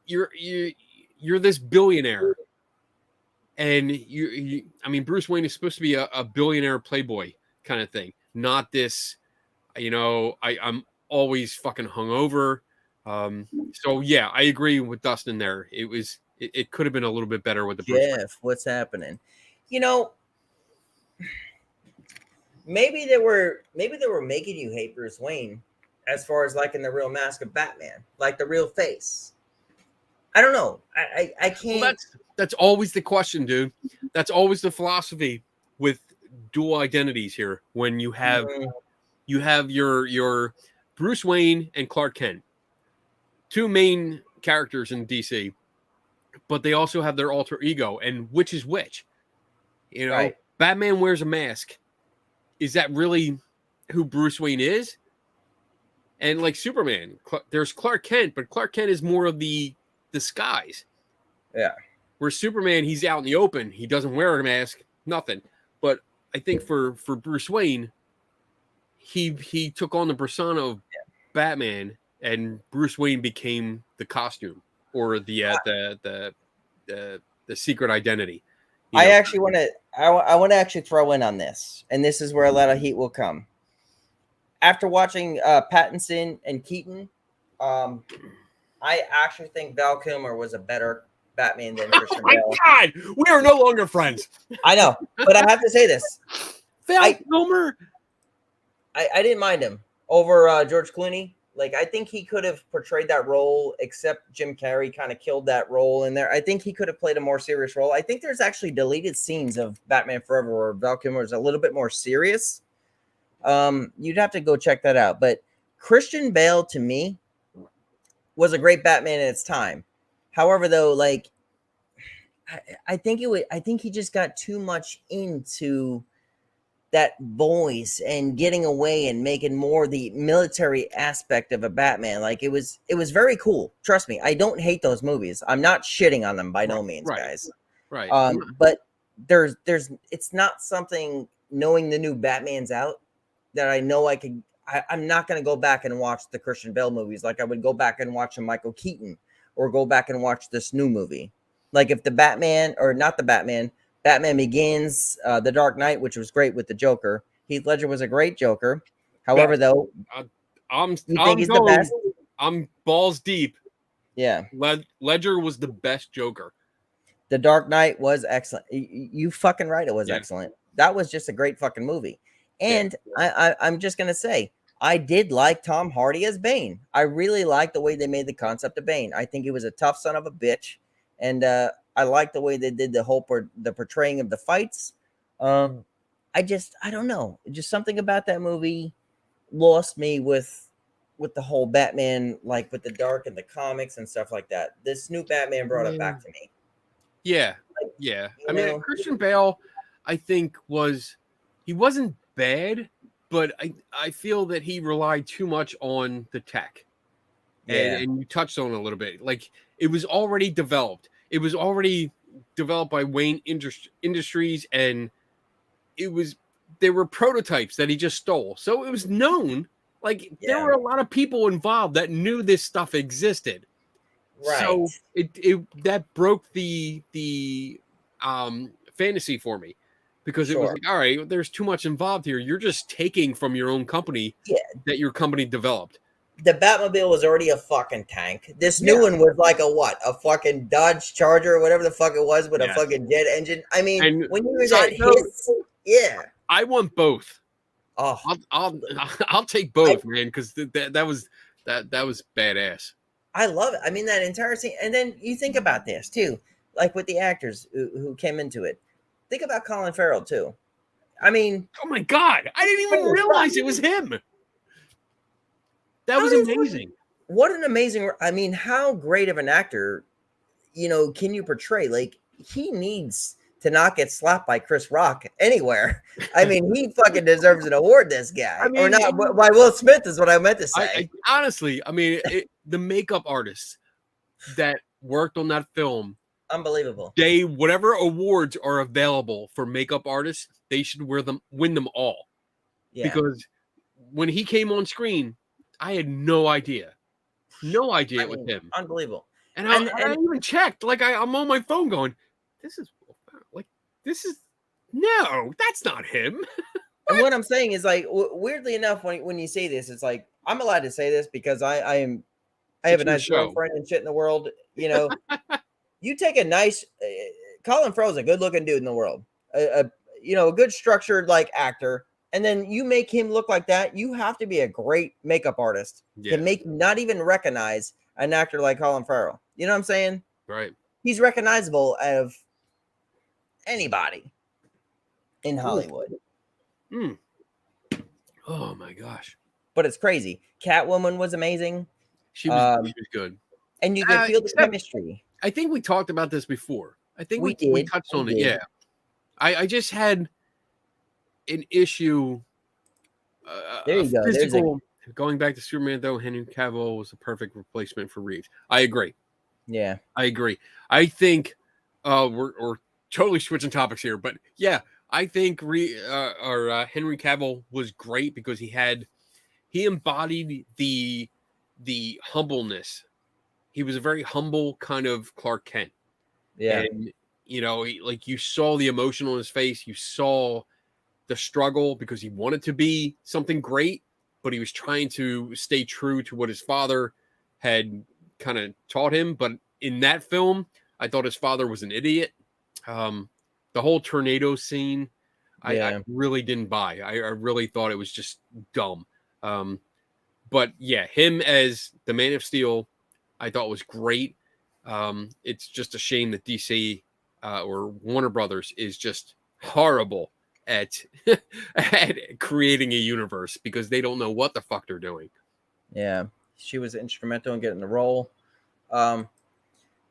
you're this billionaire, and I mean, Bruce Wayne is supposed to be a billionaire playboy kind of thing, not this, you know, I'm always fucking hungover. So yeah, I agree with Dustin there. It could have been a little bit better with the Bruce Wayne. What's happening? You know, maybe they were making you hate Bruce Wayne as far as like in the real Mask of Batman, like the real face. I don't know. I can't. Well, that's always the question, dude. That's always the philosophy with dual identities here. When you have your Bruce Wayne and Clark Kent, 2 main characters in DC, but they also have their alter ego, and which is which? You know, right. Batman wears a mask. Is that really who Bruce Wayne is? And like Superman, there's Clark Kent, but Clark Kent is more of the disguise. Yeah. Where Superman, he's out in the open. He doesn't wear a mask, nothing. But I think for Bruce Wayne, he took on the persona of Batman, and Bruce Wayne became the costume or the secret identity. I actually want to actually throw in on this, and this is where a lot of heat will come. After watching Pattinson and Keaton, I actually think Val Kilmer was a better Batman than Christian Bale. Oh my God, we are no longer friends. I know, but I have to say this: Val Kilmer. I didn't mind him over George Clooney. Like, I think he could have portrayed that role, except Jim Carrey kind of killed that role in there. I think he could have played a more serious role. I think there's actually deleted scenes of Batman Forever where Val Kilmer is a little bit more serious. You'd have to go check that out. But Christian Bale, to me, was a great Batman in its time. However, though, like, I think he just got too much into that voice and getting away and making more the military aspect of a Batman. Like, it was very cool. Trust me, I don't hate those movies. I'm not shitting on them by no means, guys. Right. But there's it's not something, knowing the new Batman's out, that I know I'm not going to go back and watch the Christian Bale movies like I would go back and watch a Michael Keaton or go back and watch this new movie. Like, if the Batman, or not the Batman Begins, The Dark Knight, which was great with the Joker. Heath Ledger was a great Joker. However, though, I'm the best? I'm balls deep. Yeah. Ledger was the best Joker. The Dark Knight was excellent. You fucking right. It was excellent. That was just a great fucking movie. And I'm just going to say, I did like Tom Hardy as Bane. I really liked the way they made the concept of Bane. I think he was a tough son of a bitch. And I like the way they did the portraying of the fights. I don't know, just something about that movie lost me with the whole Batman, like with the dark and the comics and stuff like that. This new Batman brought it back to me. Yeah, Like, yeah. you I mean, know? Christian Bale, I think he wasn't bad, but I feel that he relied too much on the tech. And you touched on it a little bit. Like, it was already developed. It was already developed by Wayne Industries, and there were prototypes that he just stole. So it was known. Like, there were a lot of people involved that knew this stuff existed. Right. So it that broke the fantasy for me, because it was like, all right, there's too much involved here. You're just taking from your own company that your company developed. The Batmobile was already a fucking tank. This new one was like a fucking Dodge Charger or whatever the fuck it was with a fucking jet engine. I mean, and when you hear that hiss, I want both. Oh, I'll take both, man, because that was badass. I love it. I mean, that entire scene. And then you think about this too, like with the actors who came into it. Think about Colin Farrell too. I mean, oh my God, I didn't even realize it was him. That was amazing. What an amazing! I mean, how great of an actor, can you portray? Like, he needs to not get slapped by Chris Rock anywhere. I mean, he fucking deserves an award, this guy. I mean, or not, by Will Smith is what I meant to say. Honestly, I mean, the makeup artists that worked on that film, unbelievable. Whatever awards are available for makeup artists, they should win them all. Yeah. Because when he came on screen, I had no idea it was him. Unbelievable. And I even checked. Like, I'm on my phone going, no, that's not him. And what I'm saying is, like, weirdly enough, when you say this, it's like, I'm allowed to say this because I have a nice girlfriend and shit in the world. You take a nice Colin Farrell's a good looking dude in the world, a good structured like actor. And then you make him look like that. You have to be a great makeup artist to make not even recognize an actor like Colin Farrell. You know what I'm saying? Right. He's recognizable of anybody in Hollywood. Mm. Oh my gosh. But it's crazy. Catwoman was amazing. She was good. And you could feel the chemistry. I think we talked about this before. I think we touched on it. Yeah. I just had an issue. There you go. Physical, going back to Superman, though, Henry Cavill was a perfect replacement for Reeves. I agree. Yeah, I agree. I think we're totally switching topics here, but yeah, I think Henry Cavill was great because he embodied the humbleness. He was a very humble kind of Clark Kent. Yeah, and you saw the emotion on his face. You saw the struggle because he wanted to be something great, but he was trying to stay true to what his father had kind of taught him. But in that film, I thought his father was an idiot. The whole tornado scene, I really didn't buy. I really thought it was just dumb. But yeah, him as the Man of Steel, I thought was great. It's just a shame that DC or Warner Brothers is just horrible at creating a universe because they don't know what the fuck they're doing. Yeah, she was instrumental in getting the role. I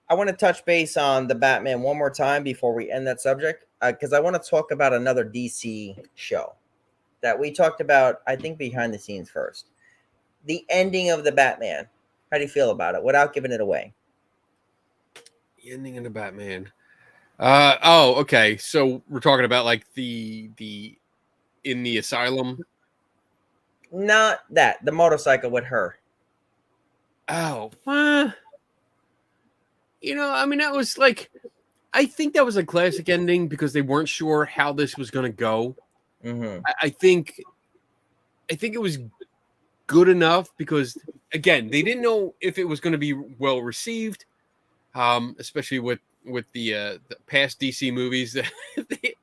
want to touch base on the Batman one more time before we end that subject, because I want to talk about another DC show that we talked about, I think, behind the scenes first. The ending of the Batman. How do you feel about it without giving it away? The ending of the Batman. Okay. So we're talking about like the in the asylum. Not that, the motorcycle with her. Oh, I mean, that was like, I think that was a classic ending because they weren't sure how this was going to go. Mm-hmm. I think it was good enough because, again, they didn't know if it was going to be well received, especially with the past DC movies.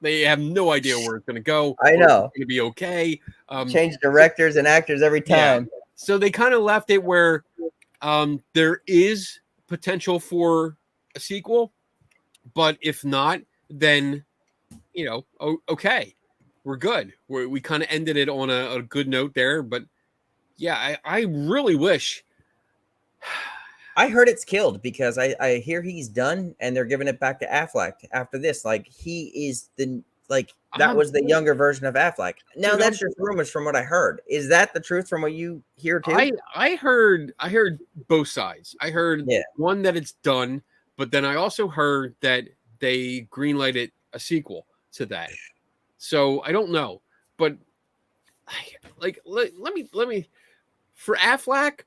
They have no idea where it's going to go. I know. It's going to be okay. Change directors and actors every time. Yeah. So they kind of left it where there is potential for a sequel, but if not, then okay, we're good. We kind of ended it on a good note there. But yeah, I really wish. I heard it's killed because I hear he's done and they're giving it back to Affleck after this. Like he is that was the younger version of Affleck. Now Dude, that's just rumors from what I heard. Is that the truth from what you hear too? I heard both sides. I heard Yeah. one that it's done, but then I also heard that they greenlighted a sequel to that. So I don't know, but let me for Affleck.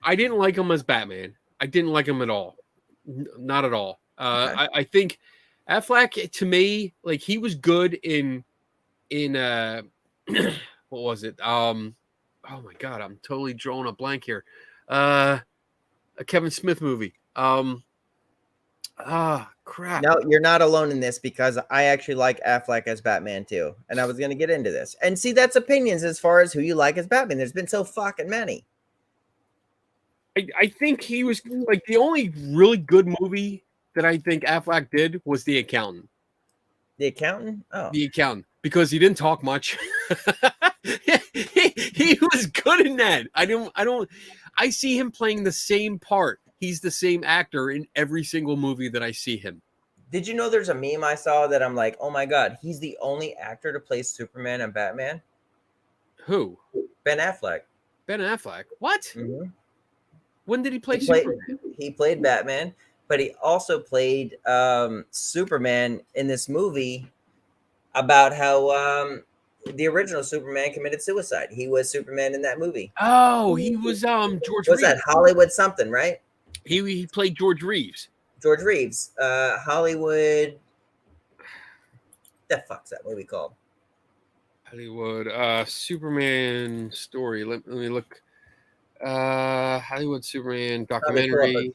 I didn't like him as Batman. I didn't like him at all. Not at all. Okay. I think Affleck, to me, like he was good in what was it? Oh my god, I'm totally drawing a blank here. A Kevin Smith movie. Crap. No, you're not alone in this because I actually like Affleck as Batman too. And I was gonna get into this. And see, that's opinions as far as who you like as Batman. There's been so fucking many. I think he was like the only really good movie that I think Affleck did was The Accountant. The Accountant? Oh. The Accountant, because he didn't talk much. he was good in that. I see him playing the same part. He's the same actor in every single movie that I see him. Did you know there's a meme I saw that I'm like, oh my god, he's the only actor to play Superman and Batman? Who? Ben Affleck. Ben Affleck. What? Mm-hmm. When did he play Superman? He played Batman, but he also played Superman in this movie about how the original Superman committed suicide. He was Superman in that movie. Oh, he was George Was Reeves. that Hollywood something, right? He played George Reeves. George Reeves. Hollywood. The fuck's that movie called? Hollywood Superman story. Let me look. Hollywood Superman documentary.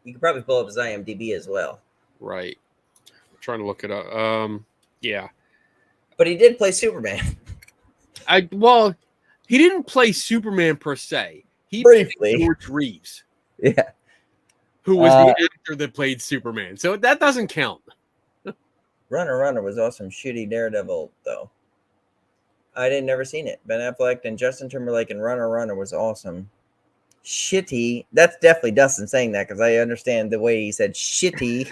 You can probably pull up his IMDb as well. Right. I'm trying to look it up. Yeah. But he did play Superman. He didn't play Superman per se. He Briefly. played George Reeves. Yeah. Who was the actor that played Superman. So that doesn't count. Runner was awesome. Shitty Daredevil, though. I didn't never seen it. Ben Affleck and Justin Timberlake and Runner was awesome. Shitty. That's definitely Dustin saying that because I understand the way he said shitty.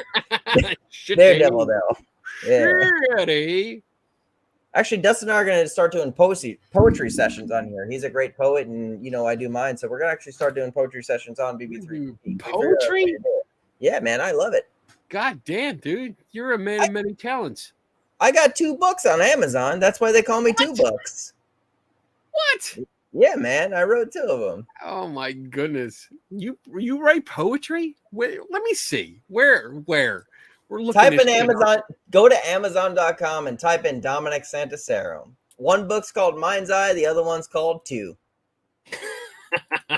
Shitty. Daredevil, though. Yeah. Shitty. Actually, Dustin and I are going to start doing poetry sessions on here. He's a great poet, and I do mine. So we're going to actually start doing poetry sessions on BB3. Poetry? Yeah, man, I love it. God damn, dude. You're a man of many talents. I got 2 books on Amazon. That's why they call me 2 books. What? Yeah, man. I wrote 2 of them. Oh my goodness. You write poetry? Wait, let me see. Where? We're looking. Type in Amazon. Go to Amazon.com and type in Dominic Santasero. One book's called Mind's Eye. The other one's called 2.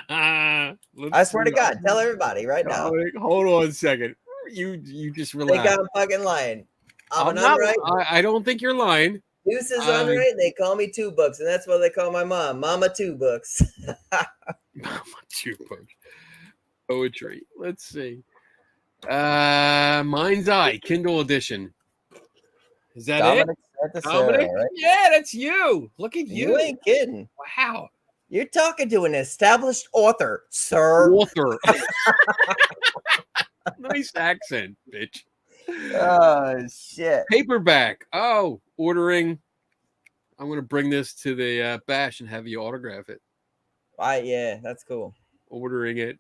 I swear to God. Tell everybody right now. Hold on a second. You just relax. They got him fucking lying. I'm not right. I don't think you're lying. Deuce is unright. They call me 2 books, and that's what they call my mom, Mama 2 books. Mama 2 books. Poetry. Let's see. Mind's Eye, Kindle edition. Is that Dominic it? Dominic? Right? Yeah, that's you. Look at you. You ain't kidding. Wow. You're talking to an established author, sir. Author. Nice accent, bitch. Oh shit. Paperback. Oh, ordering. I'm gonna bring this to the bash and have you autograph it. Yeah, that's cool. Ordering it.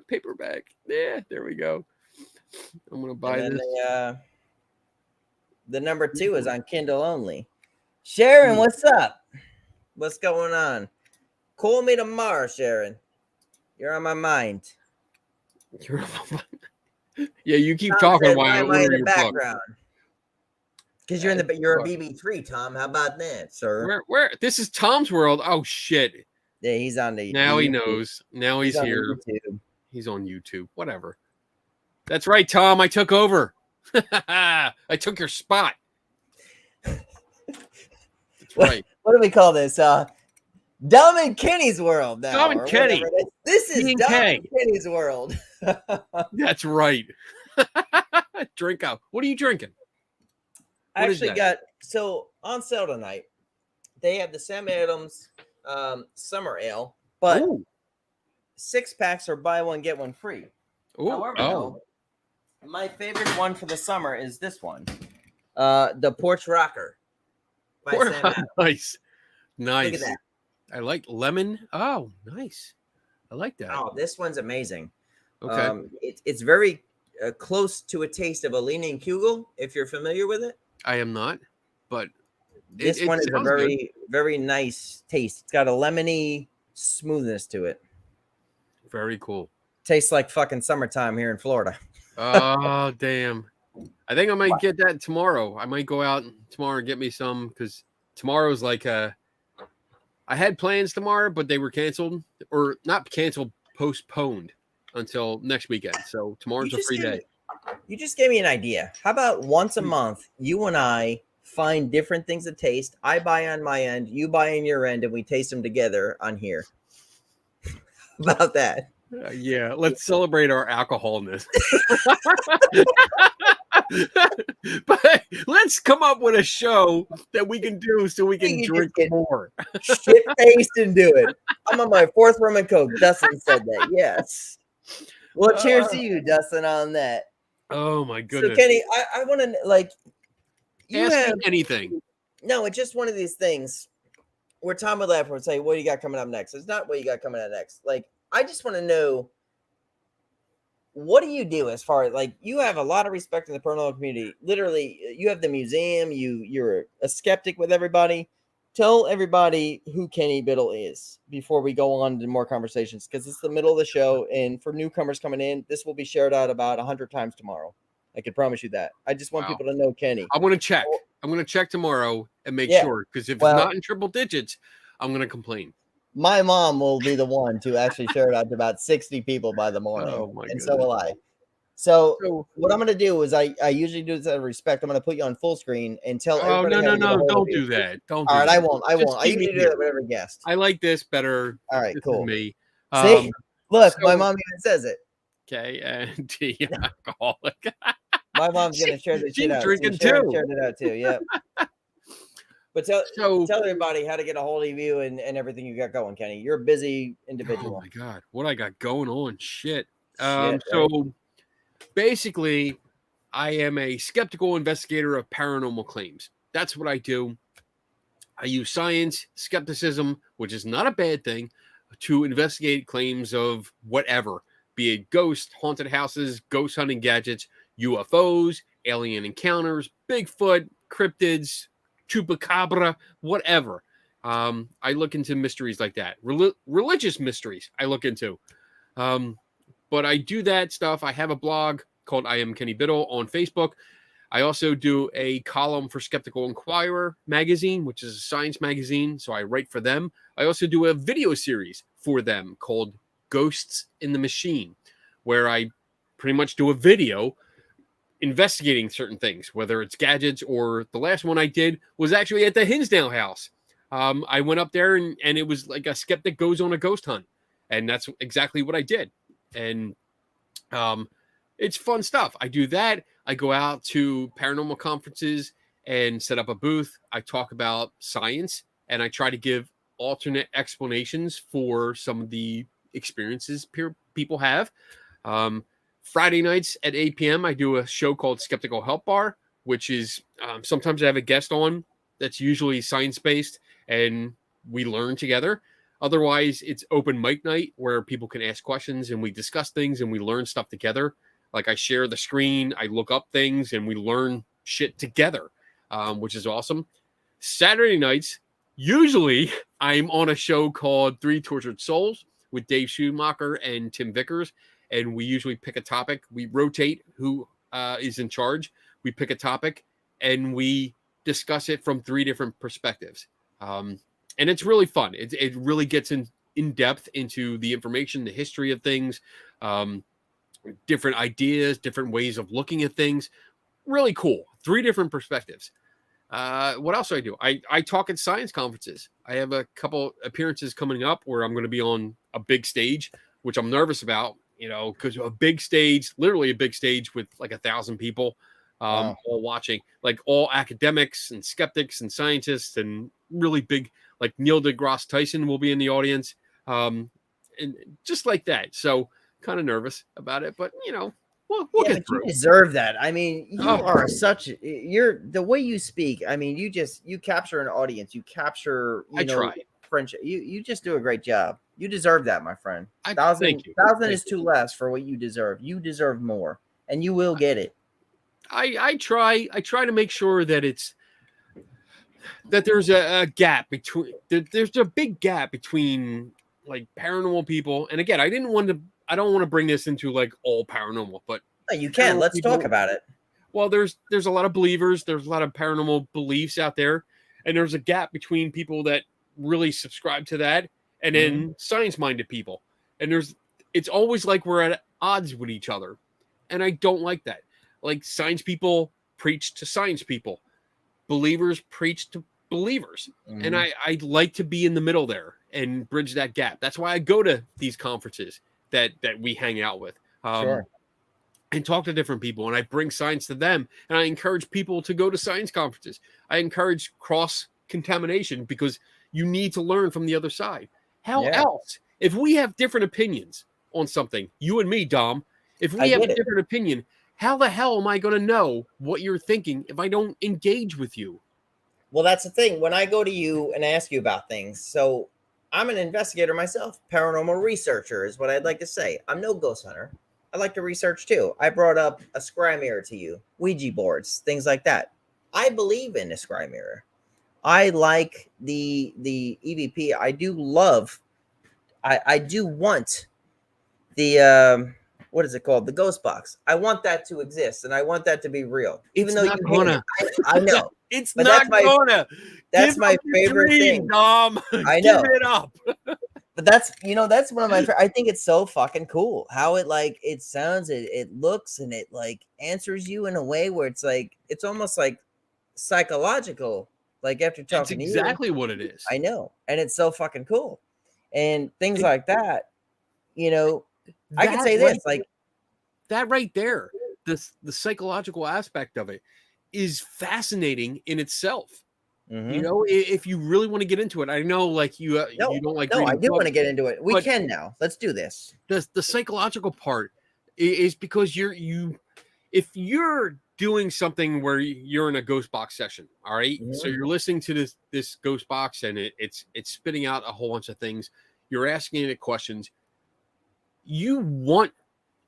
Paperback. Yeah, there we go. I'm gonna buy this. The number 2 is on Kindle only. Sharon, what's up? What's going on? Call me tomorrow, Sharon. You're on my mind. You're on my mind. Yeah, you keep talking while I order your background. Because you're a BB3, Tom. How about that, sir? Where? This is Tom's world. Oh shit. Yeah, he's on the. Now he knows. Now he's here. He's on YouTube. Whatever. That's right, Tom. I took over. I took your spot. That's right. What do we call this? Dom and Kenny's world now. Dom and Kenny. This is Dom and Kenny's world. That's right. Drink out. What are you drinking? I actually got, so on sale tonight, they have the Sam Adams Summer Ale, but 6-packs are buy one, get one free. Ooh. However, though, my favorite one for the summer is this one, the Porch Rocker by Sam Adams. Nice. Look at that. I like lemon. Oh, nice. I like that. Oh, this one's amazing. Okay. It's very close to a taste of a Leaning Kugel, if you're familiar with it. I am not, but this one is a very, very nice taste. It's got a lemony smoothness to it. Very cool. Tastes like fucking summertime here in Florida. Oh, damn. I think I might get that tomorrow. I might go out tomorrow and get me some, because tomorrow's like I had plans tomorrow, but they were canceled, or not canceled, postponed until next weekend. So tomorrow's a free day. You just gave me an idea. How about once a month, you and I find different things to taste. I buy on my end, you buy on your end, and we taste them together on here. About that? Yeah, let's celebrate our alcoholness. But let's come up with a show that we can do so we can drink more. Shit-faced and do it. I'm on my 4th rum and coke. Dustin said that. Yes. Well, cheers to you, Dustin, on that. Oh my goodness. So, Kenny, I want to like. Ask me anything. No, it's just one of these things where Tom would laugh and say, "What do you got coming up next?" It's not what you got coming up next. Like, I just want to know, what do you do as far as, like, you have a lot of respect in the paranormal community. Literally, you have the museum. You're a skeptic with everybody. Tell everybody who Kenny Biddle is before we go on to more conversations, because it's the middle of the show, and for newcomers coming in, this will be shared out about 100 times tomorrow. I can promise you that. I just want people to know Kenny. I'm going to check. I'm going to check tomorrow and make sure, because if it's not in triple digits, I'm going to complain. My mom will be the one to actually share it out to about 60 people by the morning. Oh my goodness. So will I. So what I'm going to do is I usually do this out of respect. I'm going to put you on full screen and tell everybody. No. Don't do that. Don't. All right, I won't. I Just usually do that with every guest. I like this better. All right, cool. Me. See? Look, my mom even says it. K-N-T alcoholic. My mom's going to share this shit out. She's drinking too. Shared it out too, yep. But tell everybody how to get a hold of you and everything you got going, Kenny. You're a busy individual. Oh my God, what I got going on? Shit. Right? So basically, I am a skeptical investigator of paranormal claims. That's what I do. I use science, skepticism, which is not a bad thing, to investigate claims of whatever, be it ghosts, haunted houses, ghost hunting gadgets, UFOs, alien encounters, Bigfoot, cryptids, chupacabra, whatever. I look into mysteries like that. Religious mysteries I look into. But I do that stuff. I have a blog called I Am Kenny Biddle on Facebook. I also do a column for Skeptical Inquirer magazine, which is a science magazine. So I write for them. I also do a video series for them called Ghosts in the Machine, where I pretty much do a video investigating certain things, whether it's gadgets, or the last one I did was actually at the Hinsdale house. I went up there and it was like a skeptic goes on a ghost hunt. And that's exactly what I did. And it's fun stuff. I do that. I go out to paranormal conferences and set up a booth. I talk about science and I try to give alternate explanations for some of the experiences people have. Friday nights at 8 p.m., I do a show called Skeptical Help Bar, which is sometimes I have a guest on that's usually science-based, and we learn together. Otherwise, it's open mic night where people can ask questions, and we discuss things, and we learn stuff together. Like I share the screen, I look up things, and we learn shit together, which is awesome. Saturday nights, usually I'm on a show called Three Tortured Souls with Dave Schumacher and Tim Vickers. And we usually pick a topic. We rotate who is in charge. We pick a topic and we discuss it from 3 different perspectives. And it's really fun. It really gets in depth into the information, the history of things, different ideas, different ways of looking at things. Really cool. 3 different perspectives. What else do I do? I talk at science conferences. I have a couple appearances coming up where I'm going to be on a big stage, which I'm nervous about. you know, because a big stage, literally a big stage with like 1,000 people all watching, like all academics and skeptics and scientists and really big, like Neil deGrasse Tyson will be in the audience, and just like that. So kind of nervous about it, but you know, we'll get through. You deserve that. I mean, you are you're the way you speak. I mean, you capture an audience. You capture, try. friendship. You just do a great job. You deserve that, my friend. Thank you. 1,000 is too less for what you deserve. You deserve more, and you will get it. I try to make sure that there's a gap between there's a big gap between like paranormal people. And again, I don't want to bring this into like all paranormal, but you can. Let's talk about it. Well, there's a lot of believers, there's a lot of paranormal beliefs out there, and there's a gap between people that really subscribe to that and then science-minded people. And it's always like we're at odds with each other. And I don't like that. Like science people preach to science people, believers preach to believers. And I like to be in the middle there and bridge that gap. That's why I go to these conferences that we hang out with and talk to different people. And I bring science to them. And I encourage people to go to science conferences. I encourage cross-contamination because you need to learn from the other side. How else? If we have different opinions on something, you and me, Dom, if we have a different opinion, how the hell am I going to know what you're thinking if I don't engage with you? Well, that's the thing. When I go to you and ask you about things, so I'm an investigator myself, paranormal researcher is what I'd like to say. I'm no ghost hunter. I like to research too. I brought up a scry mirror to you, Ouija boards, things like that. I believe in a scry mirror. I like the EVP. I do love. I do want the what is it called? The ghost box. I want that to exist, and I want that to be real. Even though you hate it. I know. It's not gonna. That's my favorite thing. Dom. I know. Give it up. But that's one of my I think it's so fucking cool how it sounds, it looks, and it like answers you in a way where it's like it's almost like psychological. Like after talking to you. That's exactly what it is. I know. And it's so fucking cool. And things like that, you know, I can say this, like that right there, the psychological aspect of it is fascinating in itself. You know, if you really want to get into it, I know like you don't like. No, I do want to get into it. We can now. Let's do this. The psychological part is because if you're doing something where you're in a ghost box session, all right? So you're listening to this ghost box and it's spitting out a whole bunch of things. You're asking it questions. You want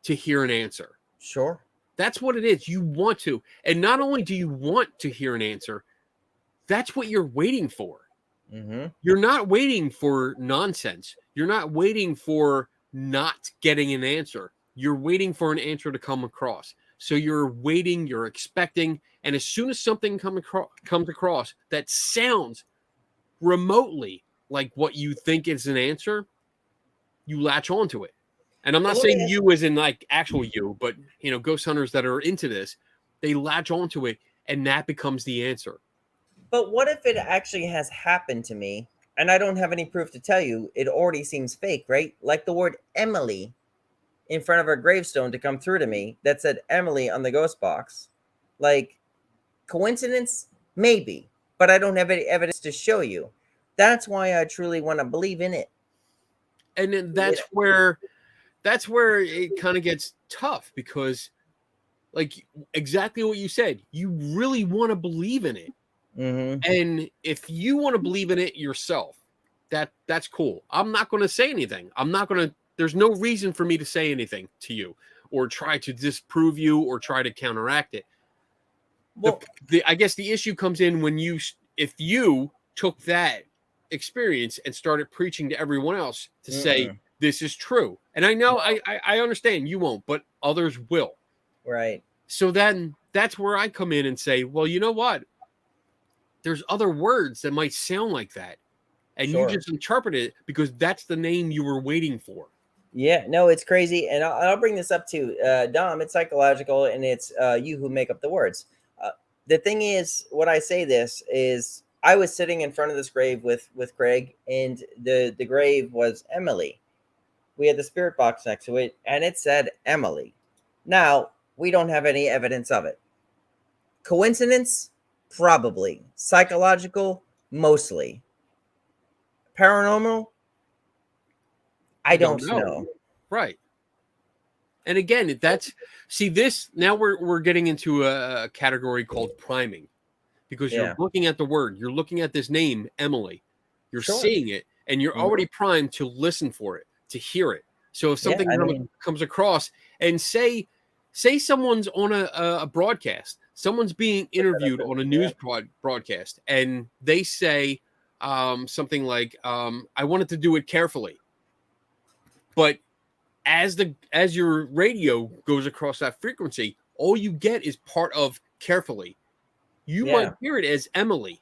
to hear an answer. Sure. That's what it is. You want to. And not only do you want to hear an answer, that's what you're waiting for. You're not waiting for nonsense. You're not waiting for not getting an answer. You're waiting for an answer to come across. So you're waiting, you're expecting, and as soon as something comes across that sounds remotely like what you think is an answer, you latch onto it. And I'm not saying you as in like actual you, but you know, ghost hunters that are into this, they latch onto it, and that becomes the answer. But what if it actually has happened to me, and I don't have any proof to tell you? It already seems fake, right? Like the word Emily in front of her gravestone to come through to me that said Emily on the ghost box. Like, coincidence? Maybe. But I don't have any evidence to show you. That's why I truly want to believe in it. And then that's where it kind of gets tough because, like, exactly what you said, you really want to believe in it. And if you want to believe in it yourself, that's cool. I'm not going to say anything. There's no reason for me to say anything to you or try to disprove you or try to counteract it. Well, I guess the issue comes in when if you took that experience and started preaching to everyone else to say this is true. And I know I understand you won't, but others will. Right. So then that's where I come in and say, well, you know what? There's other words that might sound like that. And you just interpret it because that's the name you were waiting for. Yeah, no, it's crazy. And I'll bring this up too. Dom, it's psychological, and it's you who make up the words. The thing is, what I say this is, I was sitting in front of this grave with Craig, and the grave was Emily. we had the spirit box next to it, and it said Emily. Now, we don't have any evidence of it. Coincidence? Probably. Psychological? Mostly. Paranormal? I don't know. Right. And again, this now we're getting into a category called priming, because you're looking at the word, you're looking at this name, Emily, you're seeing it, and you're already primed to listen for it, to hear it. So if something comes across, and say someone's on a broadcast, someone's being interviewed on a news broadcast, and they say something like, I wanted to do it carefully. But as your radio goes across that frequency, all you get is part of carefully. You might hear it as Emily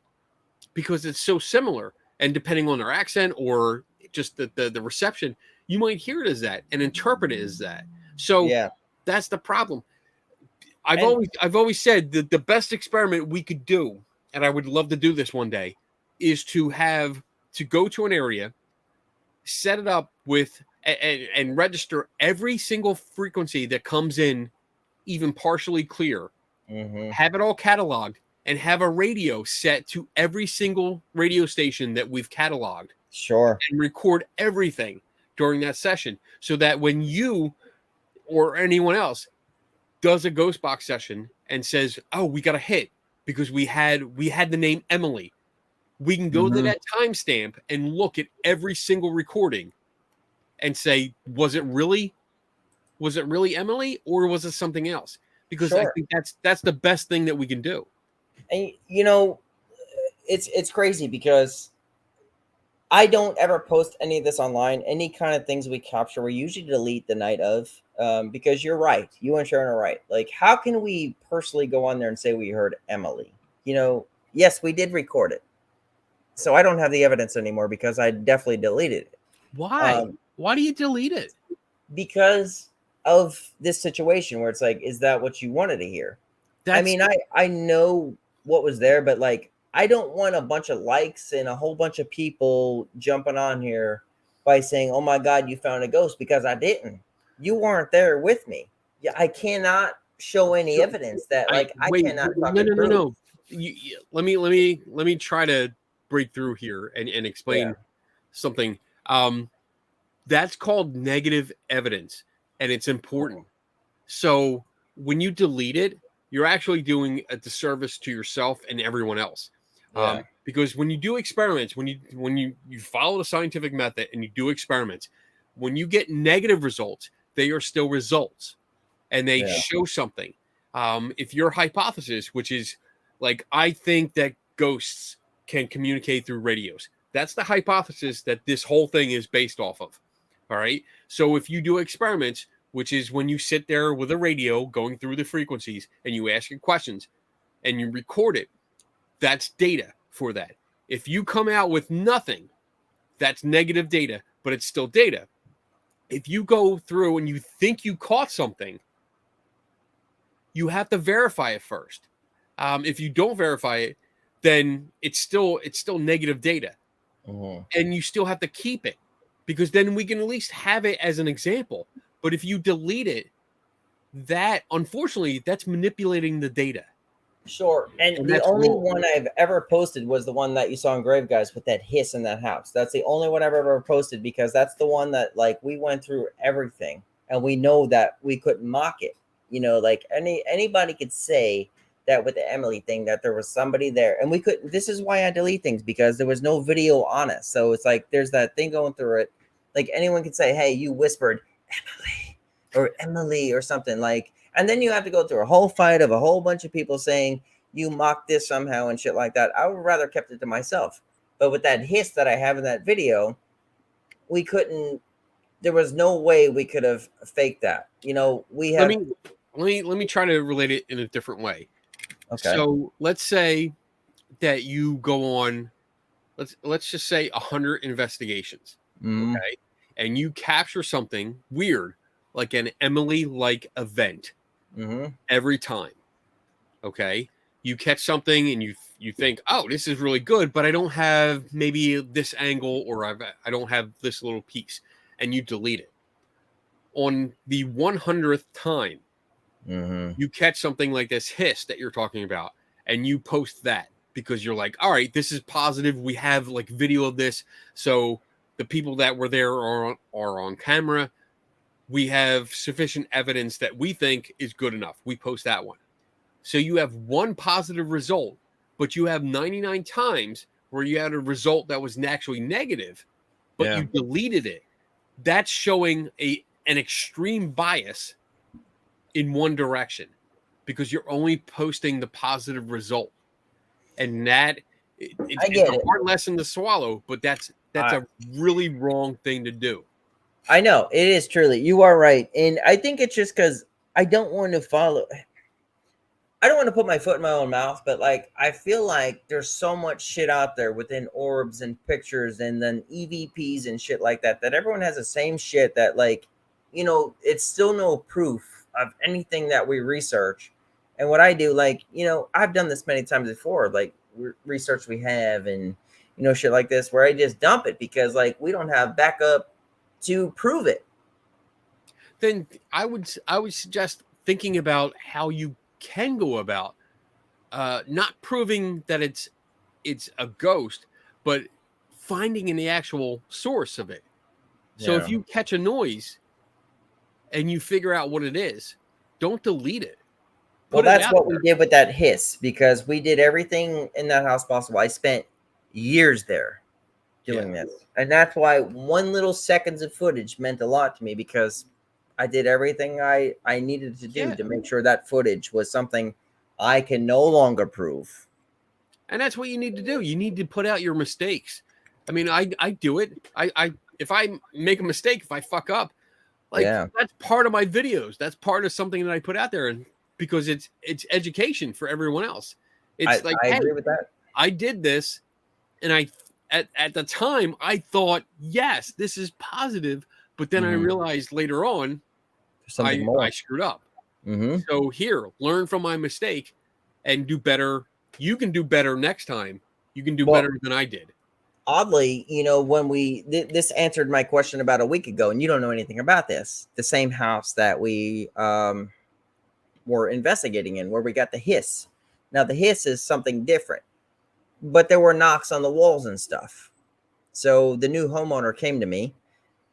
because it's so similar, and depending on their accent or just the reception, you might hear it as that and interpret it as that. So that's the problem. I've always said that the best experiment we could do, and I would love to do this one day, is to go to an area, set it up with and register every single frequency that comes in, even partially clear, have it all cataloged, and have a radio set to every single radio station that we've cataloged. Sure. And record everything during that session, so that when you or anyone else does a ghost box session and says, oh, we got a hit because we had the name Emily, we can go to that timestamp and look at every single recording and say, was it really Emily, or was it something else? Because I think that's the best thing that we can do. And it's crazy because I don't ever post any of this online. Any kind of things we capture, we usually delete the night of, because you're right. You and Sharon are right. Like, how can we personally go on there and say we heard Emily? Yes, we did record it. So I don't have the evidence anymore because I definitely deleted it. Why? Why do you delete it? Because of this situation where it's like, is that what you wanted to hear? I know what was there, but like, I don't want a bunch of likes and a whole bunch of people jumping on here by saying, oh my God, you found a ghost, because I didn't. You weren't there with me. Yeah, I cannot show any evidence that I cannot. No. Let me try to break through here and explain something. That's called negative evidence, and it's important. So when you delete it, you're actually doing a disservice to yourself and everyone else. Because when you do experiments, when you follow the scientific method and you do experiments, when you get negative results, they are still results, and they show something. If your hypothesis, which is like, I think that ghosts can communicate through radios, that's the hypothesis that this whole thing is based off of. All right. So if you do experiments, which is when you sit there with a radio going through the frequencies and you ask your questions and you record it, that's data for that. If you come out with nothing, that's negative data, but it's still data. If you go through and you think you caught something, you have to verify it first. If you don't verify it, then it's still negative data, and you still have to keep it, because then we can at least have it as an example. But if you delete it, that, unfortunately, that's manipulating the data. Sure. And the only one I've ever posted was the one that you saw in Grave Guys with that hiss in that house. That's the only one I've ever posted, because that's the one that, like, we went through everything and we know that we couldn't mock it. Like anybody could say that with the Emily thing, that there was somebody there, and we couldn't. This is why I delete things, because there was no video on it. So it's like, there's that thing going through it. Like, anyone could say, hey, you whispered Emily or something, like, and then you have to go through a whole fight of a whole bunch of people saying you mocked this somehow and shit like that. I would rather kept it to myself. But with that hiss that I have in that video, we couldn't. There was no way we could have faked that. We have. Let me try to relate it in a different way. Okay. So let's say that you go on, let's just say 100 investigations. Okay. And you capture something weird, like an Emily-like event every time. Okay. You catch something and you think, oh, this is really good, but I don't have maybe this angle, or I don't have this little piece, and you delete it. on the 100th time you catch something like this hiss that you're talking about, and you post that because you're like, all right, this is positive. We have like video of this. So the people that were there are on camera. We have sufficient evidence that we think is good enough. We post that one. So you have one positive result, but you have 99 times where you had a result that was actually negative, but you deleted it. That's showing an extreme bias in one direction because you're only posting the positive result. And that it's a hard lesson to swallow, but that's a really wrong thing to do. I know it is truly. You are right. And I think it's just because I don't want to put my foot in my own mouth, but like I feel like there's so much shit out there within orbs and pictures and then EVPs and shit like that everyone has the same shit that, like, you know, it's still no proof of anything that we research. And what I do, like, you know, I've done this many times before, like research we have and, you know, shit like this, where I just dump it because like we don't have backup to prove it. Then I would suggest thinking about how you can go about not proving that it's a ghost, but finding the actual source of it. So if you catch a noise and you figure out what it is, don't delete it. Well, that's what we did with that hiss, because we did everything in that house possible. I spent years there doing this. And that's why 1 little seconds of footage meant a lot to me, because I did everything I needed to do to make sure that footage was something I can no longer prove. And that's what you need to do. You need to put out your mistakes. I mean, I do it. I if I make a mistake, if I fuck up, like that's part of my videos. That's part of something that I put out there, and because it's education for everyone else. It's I agree with that. I did this, and at the time I thought, yes, this is positive, but then I realized later on I screwed up. So here, learn from my mistake and do better. You can do better next time. You can do better than I did. Oddly, you know, when this answered my question about a week ago, and you don't know anything about this, the same house that we were investigating in, where we got the hiss. Now the hiss is something different, but there were knocks on the walls and stuff. So the new homeowner came to me,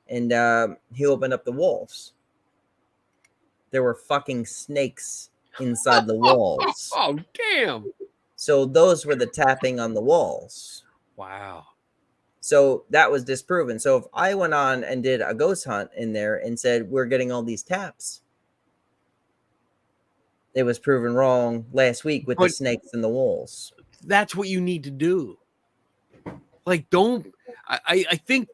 and he opened up the walls. There were fucking snakes inside the walls. Oh, damn. So those were the tapping on the walls. Wow. So that was disproven. So if I went on and did a ghost hunt in there and said, we're getting all these taps, it was proven wrong last week with the snakes in the walls. That's what you need to do. Like, I think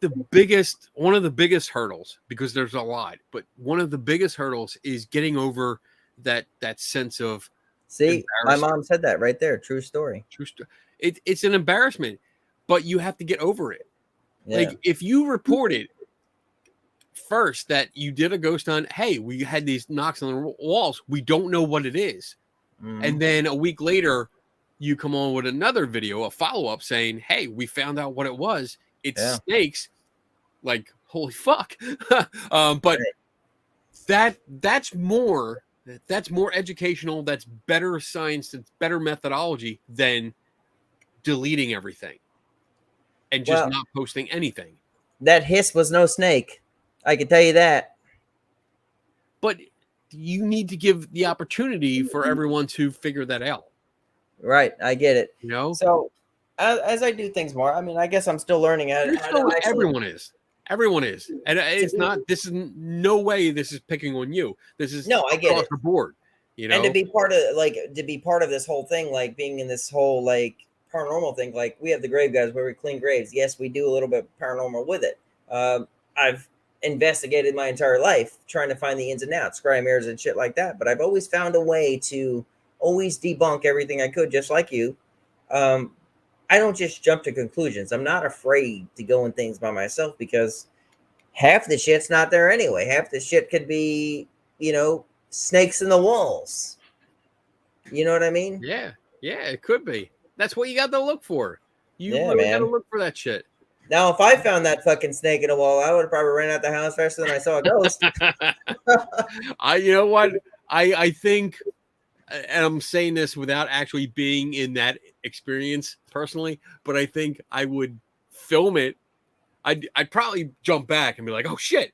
one of the biggest hurdles, because there's a lot, but one of the biggest hurdles is getting over that sense of. See, my mom said that right there. True story. True story. It's an embarrassment, but you have to get over it. Yeah. Like, if you reported first that you did a ghost hunt, hey, we had these knocks on the walls, we don't know what it is. And then a week later, you come on with another video, a follow-up saying, hey, we found out what it was. It's snakes. Like, holy fuck. But that's more educational. That's better science. It's better methodology than deleting everything and just not posting anything. That hiss was no snake. I can tell you that. But you need to give the opportunity for everyone to figure that out. Right. I get it. You know? So as I do things more, I mean, I guess I'm still learning. Everyone is. Everyone is. And it's not, this is no way this is picking on you. This is I get across the board. You know? And to be part of this whole thing, like being in this whole like paranormal thing, like we have the grave guys where we clean graves. Yes, we do a little bit paranormal with it. I've investigated my entire life trying to find the ins and outs, scry mirrors and shit like that. But I've always found a way to always debunk everything I could, just like you. I don't just jump to conclusions. I'm not afraid to go in things by myself, because half the shit's not there anyway. Half the shit could be, you know, snakes in the walls. You know what I mean? Yeah, it could be. That's what you got to look for. You really got to look for that shit. Now, if I found that fucking snake in a wall, I would have probably ran out the house faster than I saw a ghost. You know what? I think, and I'm saying this without actually being in that experience personally, but I think I would film it. I'd probably jump back and be like, oh shit.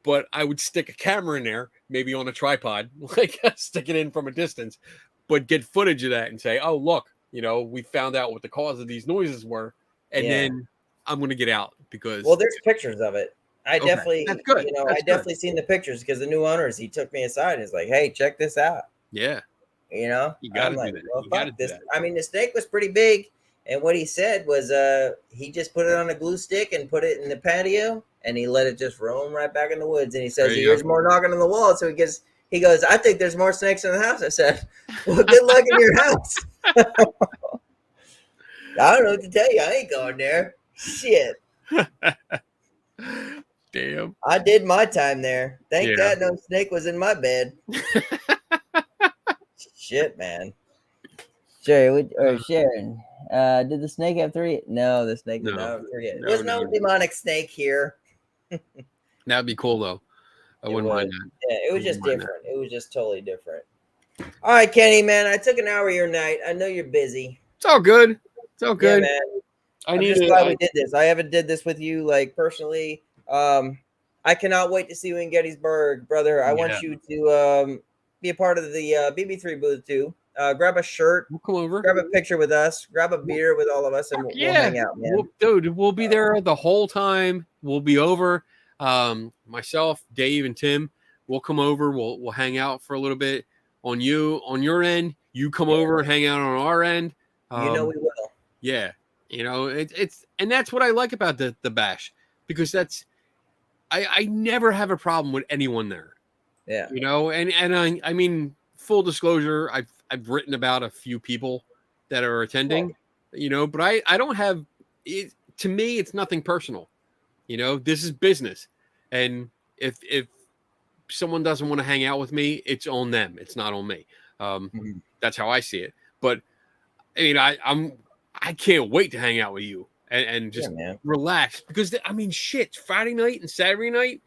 But I would stick a camera in there, maybe on a tripod, like stick it in from a distance, but get footage of that and say, oh, look, we found out what the cause of these noises were. And then I'm going to get out because. Well, there's pictures of it. Definitely, that's good. I definitely seen the pictures because the new owners, he took me aside and he's like, hey, check this out. Yeah. You got to do like, that. well, You got to do this. that. I mean, the snake was pretty big. And what he said was he just put it on a glue stick and put it in the patio and he let it just roam right back in the woods. And he says he hears more knocking on the wall. So he goes, I think there's more snakes in the house. I said, well, good luck in your house. I don't know what to tell you. I ain't going there. Shit. Damn. I did my time there. Thank God no snake was in my bed. Shit, man. Sharon, did the snake have 3? No, the snake did not have 3. There was no demonic snake here. That'd be cool, though. I wouldn't mind that. Yeah, it was just different. It was just totally different. All right, Kenny, man, I took an hour of your night. I know you're busy. It's all good. It's all good. Yeah, man. I'm just glad we did this. I haven't did this with you, like, personally. I cannot wait to see you in Gettysburg, brother. I want you to be a part of the BB3 booth, too. Grab a shirt. We'll come over. Grab a picture with us. Grab a beer with all of us, and we'll hang out, man. We'll be there the whole time. We'll be over. Myself, Dave, and Tim. We'll come over. We'll hang out for a little bit. On your end, you come over and hang out on our end. We will. Yeah, it's and that's what I like about the bash, because I never have a problem with anyone there. Yeah, and I mean, full disclosure, I've written about a few people that are attending, but I don't have it. To me, it's nothing personal. This is business. And if someone doesn't want to hang out with me, it's on them. It's not on me. That's how I see it. But I mean, I can't wait to hang out with you and just relax, because shit, Friday night and Saturday night,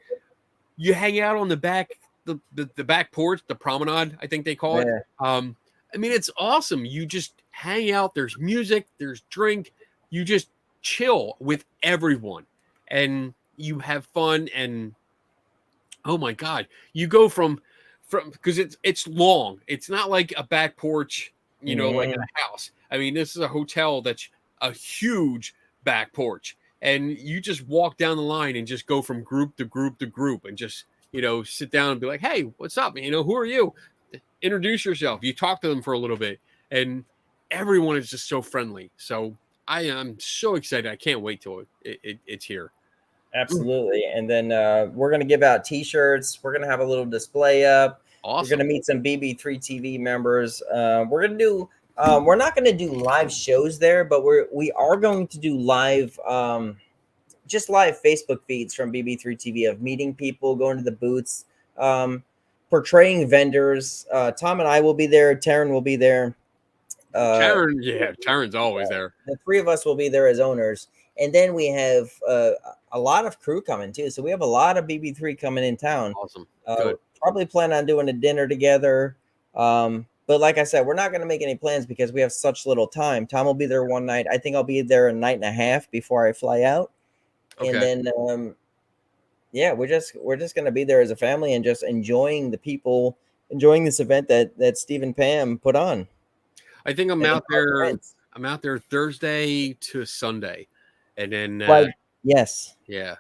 you hang out on the back, the back porch, the promenade, I think they call it. I mean, it's awesome. You just hang out. There's music, there's drink. You just chill with everyone and you have fun. And oh my God, you go from because it's long. It's not like a back porch, like in a house. I mean, this is a hotel that's a huge back porch, and you just walk down the line and just go from group to group to group and just, sit down and be like, hey, what's up? Who are you? Introduce yourself. You talk to them for a little bit, and everyone is just so friendly. So I am so excited. I can't wait till it's here. Absolutely. And then we're going to give out T-shirts. We're going to have a little display up. Awesome. We're going to meet some BB3TV members. We're going to do. We're not going to do live shows there, but we are going to do live, just live Facebook feeds from BB3TV of meeting people, going to the booths, portraying vendors. Tom and I will be there. Taryn will be there. Taryn's always there. The 3 of us will be there as owners. And then we have a lot of crew coming too. So we have a lot of BB3 coming in town. Awesome. Probably plan on doing a dinner together. But like I said, we're not going to make any plans because we have such little time. Tom will be there one night. I think I'll be there a night and a half before I fly out. Okay. And then, we're just going to be there as a family and just enjoying the people, enjoying this event that Steve and Pam put on. I think I'm out there Thursday to Sunday. And then, yes. Yeah.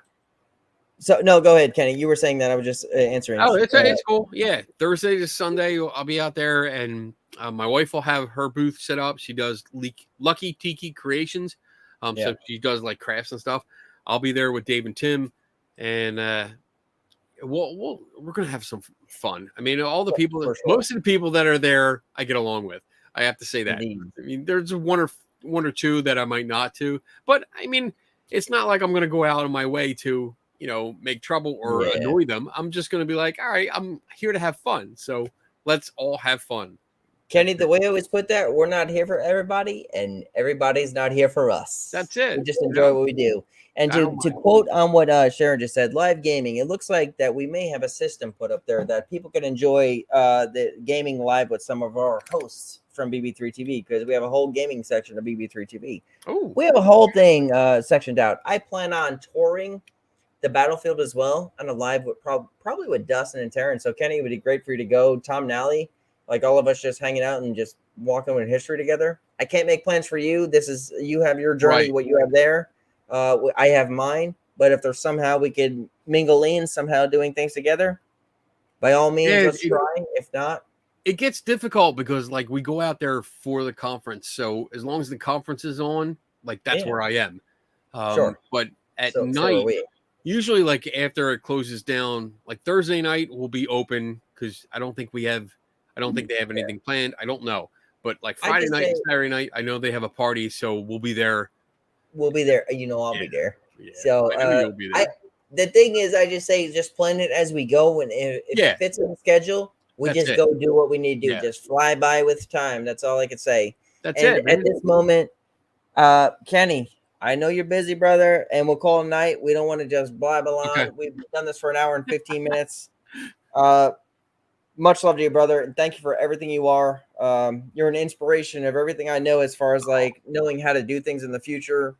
So no, go ahead, Kenny. You were saying that. I was just answering. Oh, it's cool. Yeah, Thursday to Sunday, I'll be out there, and my wife will have her booth set up. She does Lucky Tiki Creations, so she does like crafts and stuff. I'll be there with Dave and Tim, and we're gonna have some fun. I mean, all the people, most of the people that are there, I get along with. I have to say that. Indeed. I mean, there's one or two that I might not to, but I mean, it's not like I'm gonna go out of my way to, make trouble or annoy them. I'm just going to be like, all right, I'm here to have fun. So let's all have fun. Kenny, the way I always put that, we're not here for everybody, and everybody's not here for us. That's it. We just enjoy what we do. And to quote on what Sharon just said, live gaming, it looks like that we may have a system put up there that people can enjoy the gaming live with some of our hosts from BB3TV, because we have a whole gaming section of BB3TV. Oh, We have a whole thing sectioned out. I plan on touring the battlefield as well on a live with probably with Dustin and Terrence. So Kenny, it would be great for you to go. Tom Nally, like all of us just hanging out and just walking with history together. I can't make plans for you. You have your journey, what you have there. I have mine. But if there's somehow we could mingle in somehow doing things together, by all means, let's try. If not, it gets difficult because like we go out there for the conference. So as long as the conference is on, like that's where I am. Sure. But at night, usually like after it closes down, like Thursday night will be open because I don't think they have anything planned. I don't know. But like Friday night and Saturday night, I know they have a party, so we'll be there. We'll be there. You know, I'll be there. Yeah. So you'll be there. The thing is, I just say just plan it as we go, and if it fits in the schedule, we just go do what we need to do. Just fly by with time. That's all I can say. That's it. At this moment, Kenny, I know you're busy, brother, and we'll call it night. We don't want to just blab along. Okay. We've done this for an hour and 15 minutes. Much love to you, brother, and thank you for everything you are. You're an inspiration of everything I know as far as like knowing how to do things in the future.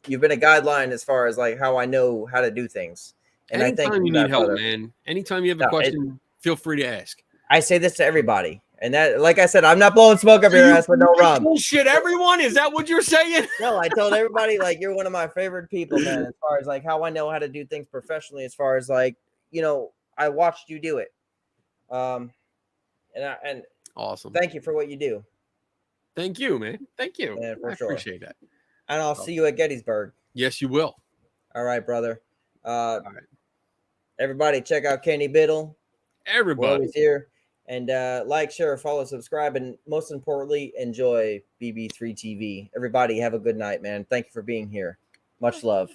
You've been a guideline as far as like how I know how to do things. And anytime I think you need help, man. Anytime you have a question, feel free to ask. I say this to everybody. And that, like I said, I'm not blowing smoke up your ass with no rum. Bullshit, everyone. Is that what you're saying? No, I told everybody like you're one of my favorite people, man. As far as like how I know how to do things professionally, as far as like, you know, I watched you do it. And awesome. Thank you for what you do. Thank you, man. Thank you. Man, for I sure. appreciate that. And I'll see you at Gettysburg. Yes, you will. All right, brother. All right. Everybody, check out Kenny BIDDLE. Everybody. We're always here. And like, share, follow, subscribe, and most importantly, enjoy BB3TV. Everybody, have a good night, man. Thank you for being here. Much love.